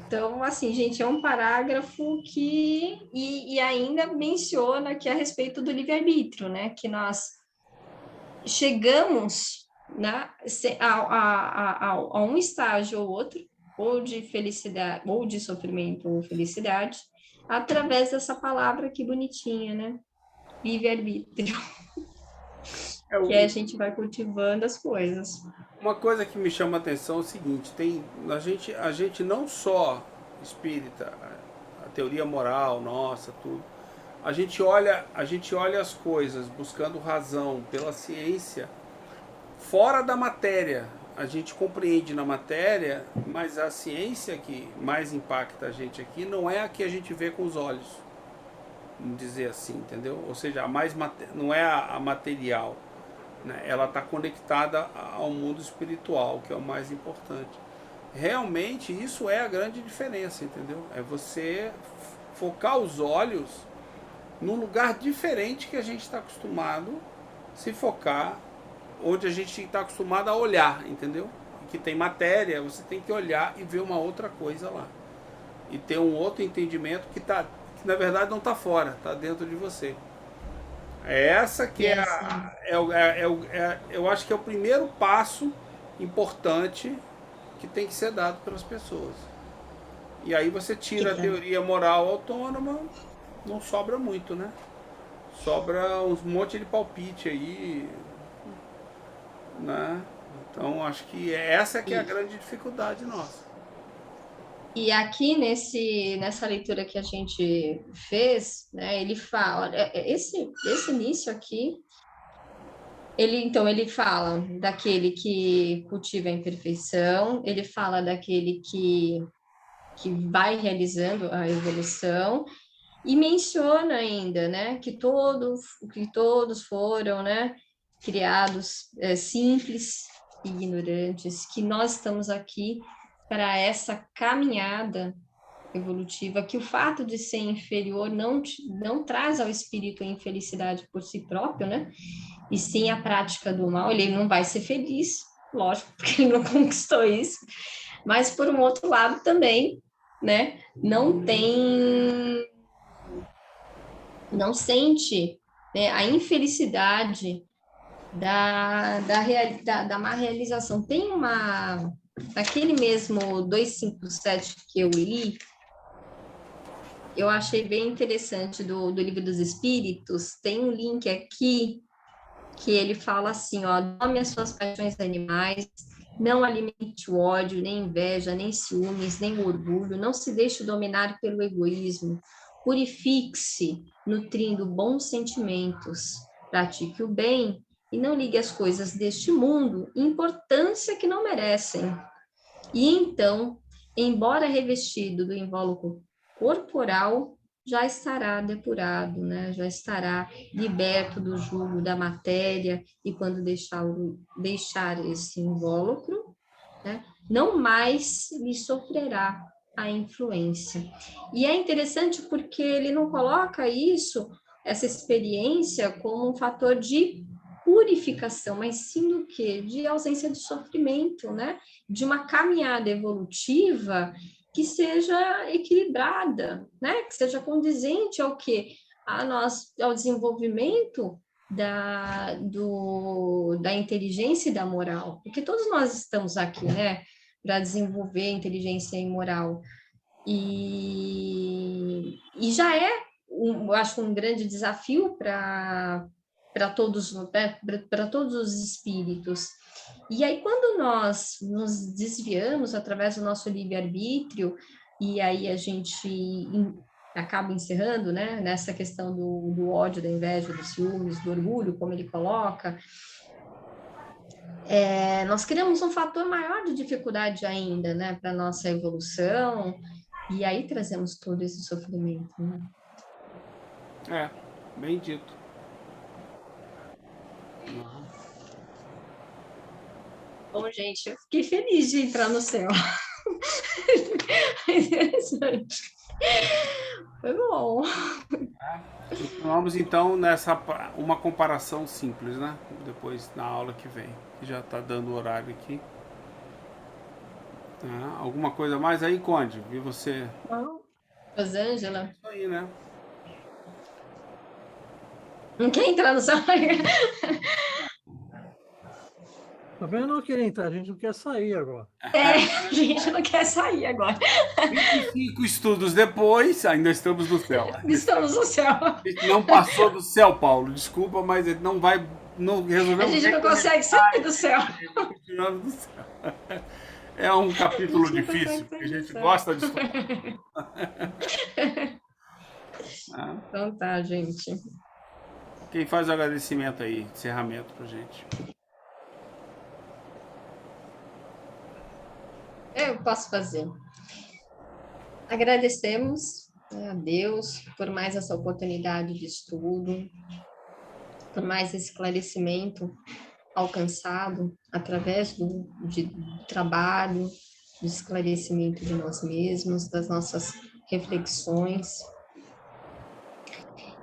Então, assim, gente, é um parágrafo que... E ainda menciona que a respeito do livre-arbítrio, né? Que nós chegamos, né, a um estágio ou outro, ou de felicidade, ou de sofrimento ou felicidade, através dessa palavra aqui bonitinha, né? Livre-arbítrio. Que aí a gente vai cultivando as coisas. Uma coisa que me chama a atenção é o seguinte, a gente não só espírita, a teoria moral nossa, tudo, a gente olha as coisas buscando razão pela ciência fora da matéria. A gente compreende na matéria, mas a ciência que mais impacta a gente aqui não é a que a gente vê com os olhos. vamos dizer assim, entendeu? Ou seja, não é a material, né? Ela está conectada ao mundo espiritual, que é o mais importante. Realmente, isso é a grande diferença, entendeu? É você focar os olhos num lugar diferente que a gente está acostumado se focar, onde a gente está acostumado a olhar, entendeu? Que tem matéria, você tem que olhar e ver uma outra coisa lá. E ter um outro entendimento que na verdade não está fora, está dentro de você. É essa que eu acho que é o primeiro passo importante que tem que ser dado pelas pessoas. E aí você tira a teoria moral autônoma, não sobra muito, né? Sobra um monte de palpite aí, né? Então acho que essa que é a grande dificuldade nossa. E aqui nessa leitura que a gente fez, né, ele fala, esse início aqui, ele fala daquele que cultiva a imperfeição, ele fala daquele que vai realizando a evolução, e menciona ainda, né, que todos foram, né, criados simples, ignorantes, que nós estamos aqui para essa caminhada evolutiva, que o fato de ser inferior não traz ao espírito a infelicidade por si próprio, né? E sim a prática do mal, ele não vai ser feliz, lógico, porque ele não conquistou isso, mas por um outro lado também, né? Não sente, né, a infelicidade da má realização. Tem naquele mesmo 257 que eu li, eu achei bem interessante do Livro dos Espíritos, tem um link aqui que ele fala assim, ó, dome as suas paixões animais, não alimente o ódio, nem inveja, nem ciúmes, nem orgulho, não se deixe dominar pelo egoísmo, purifique-se, nutrindo bons sentimentos, pratique o bem e não ligue as coisas deste mundo importância que não merecem. E então, embora revestido do invólucro corporal, já estará depurado, né? Já estará liberto do jugo da matéria, e quando deixar esse invólucro, né, não mais lhe sofrerá a influência. E é interessante porque ele não coloca essa experiência, como um fator de purificação, mas sim do quê? De ausência de sofrimento, né? De uma caminhada evolutiva que seja equilibrada, né? Que seja condizente ao quê? Ao desenvolvimento da inteligência e da moral, porque todos nós estamos aqui, né, para desenvolver inteligência e moral, e já acho um grande desafio para todos, né, para todos os espíritos. E aí, quando nós nos desviamos através do nosso livre-arbítrio, e aí a gente acaba encerrando, né, nessa questão do ódio, da inveja, dos ciúmes, do orgulho, como ele coloca, nós criamos um fator maior de dificuldade ainda, né, para a nossa evolução, e aí trazemos todo esse sofrimento, né? Bem dito. Bom, gente, eu fiquei feliz de entrar no céu. Foi bom. Vamos então uma comparação simples, né? Depois na aula que vem, que já está dando o horário aqui. Alguma coisa mais aí, Conde? Vi você. Rosângela. Isso aí, né? Não quer entrar no céu? Também não queria entrar, a gente não quer sair agora. A gente não quer sair agora. 25 estudos depois, ainda estamos no céu. Estamos no céu. A gente não passou do céu, Paulo. Desculpa, mas ele não vai. Não resolveu. A gente não consegue sair do céu. Continuando do céu. É um capítulo difícil, que a gente gosta de estudar. Então tá, gente. Quem faz o agradecimento aí, encerramento pra gente? Eu posso fazer. Agradecemos né, a Deus por mais essa oportunidade de estudo, por mais esse esclarecimento alcançado através do trabalho, de esclarecimento de nós mesmos, das nossas reflexões.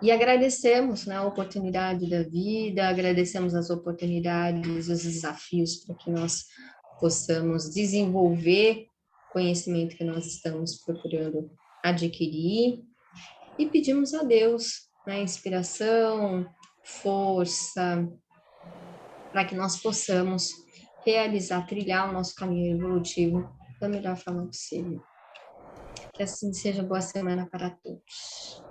E agradecemos, né, a oportunidade da vida, agradecemos as oportunidades, os desafios para que nós possamos desenvolver o conhecimento que nós estamos procurando adquirir e pedimos a Deus, né, inspiração, força, para que nós possamos realizar, trilhar o nosso caminho evolutivo da melhor forma possível. Que assim seja. Boa semana para todos.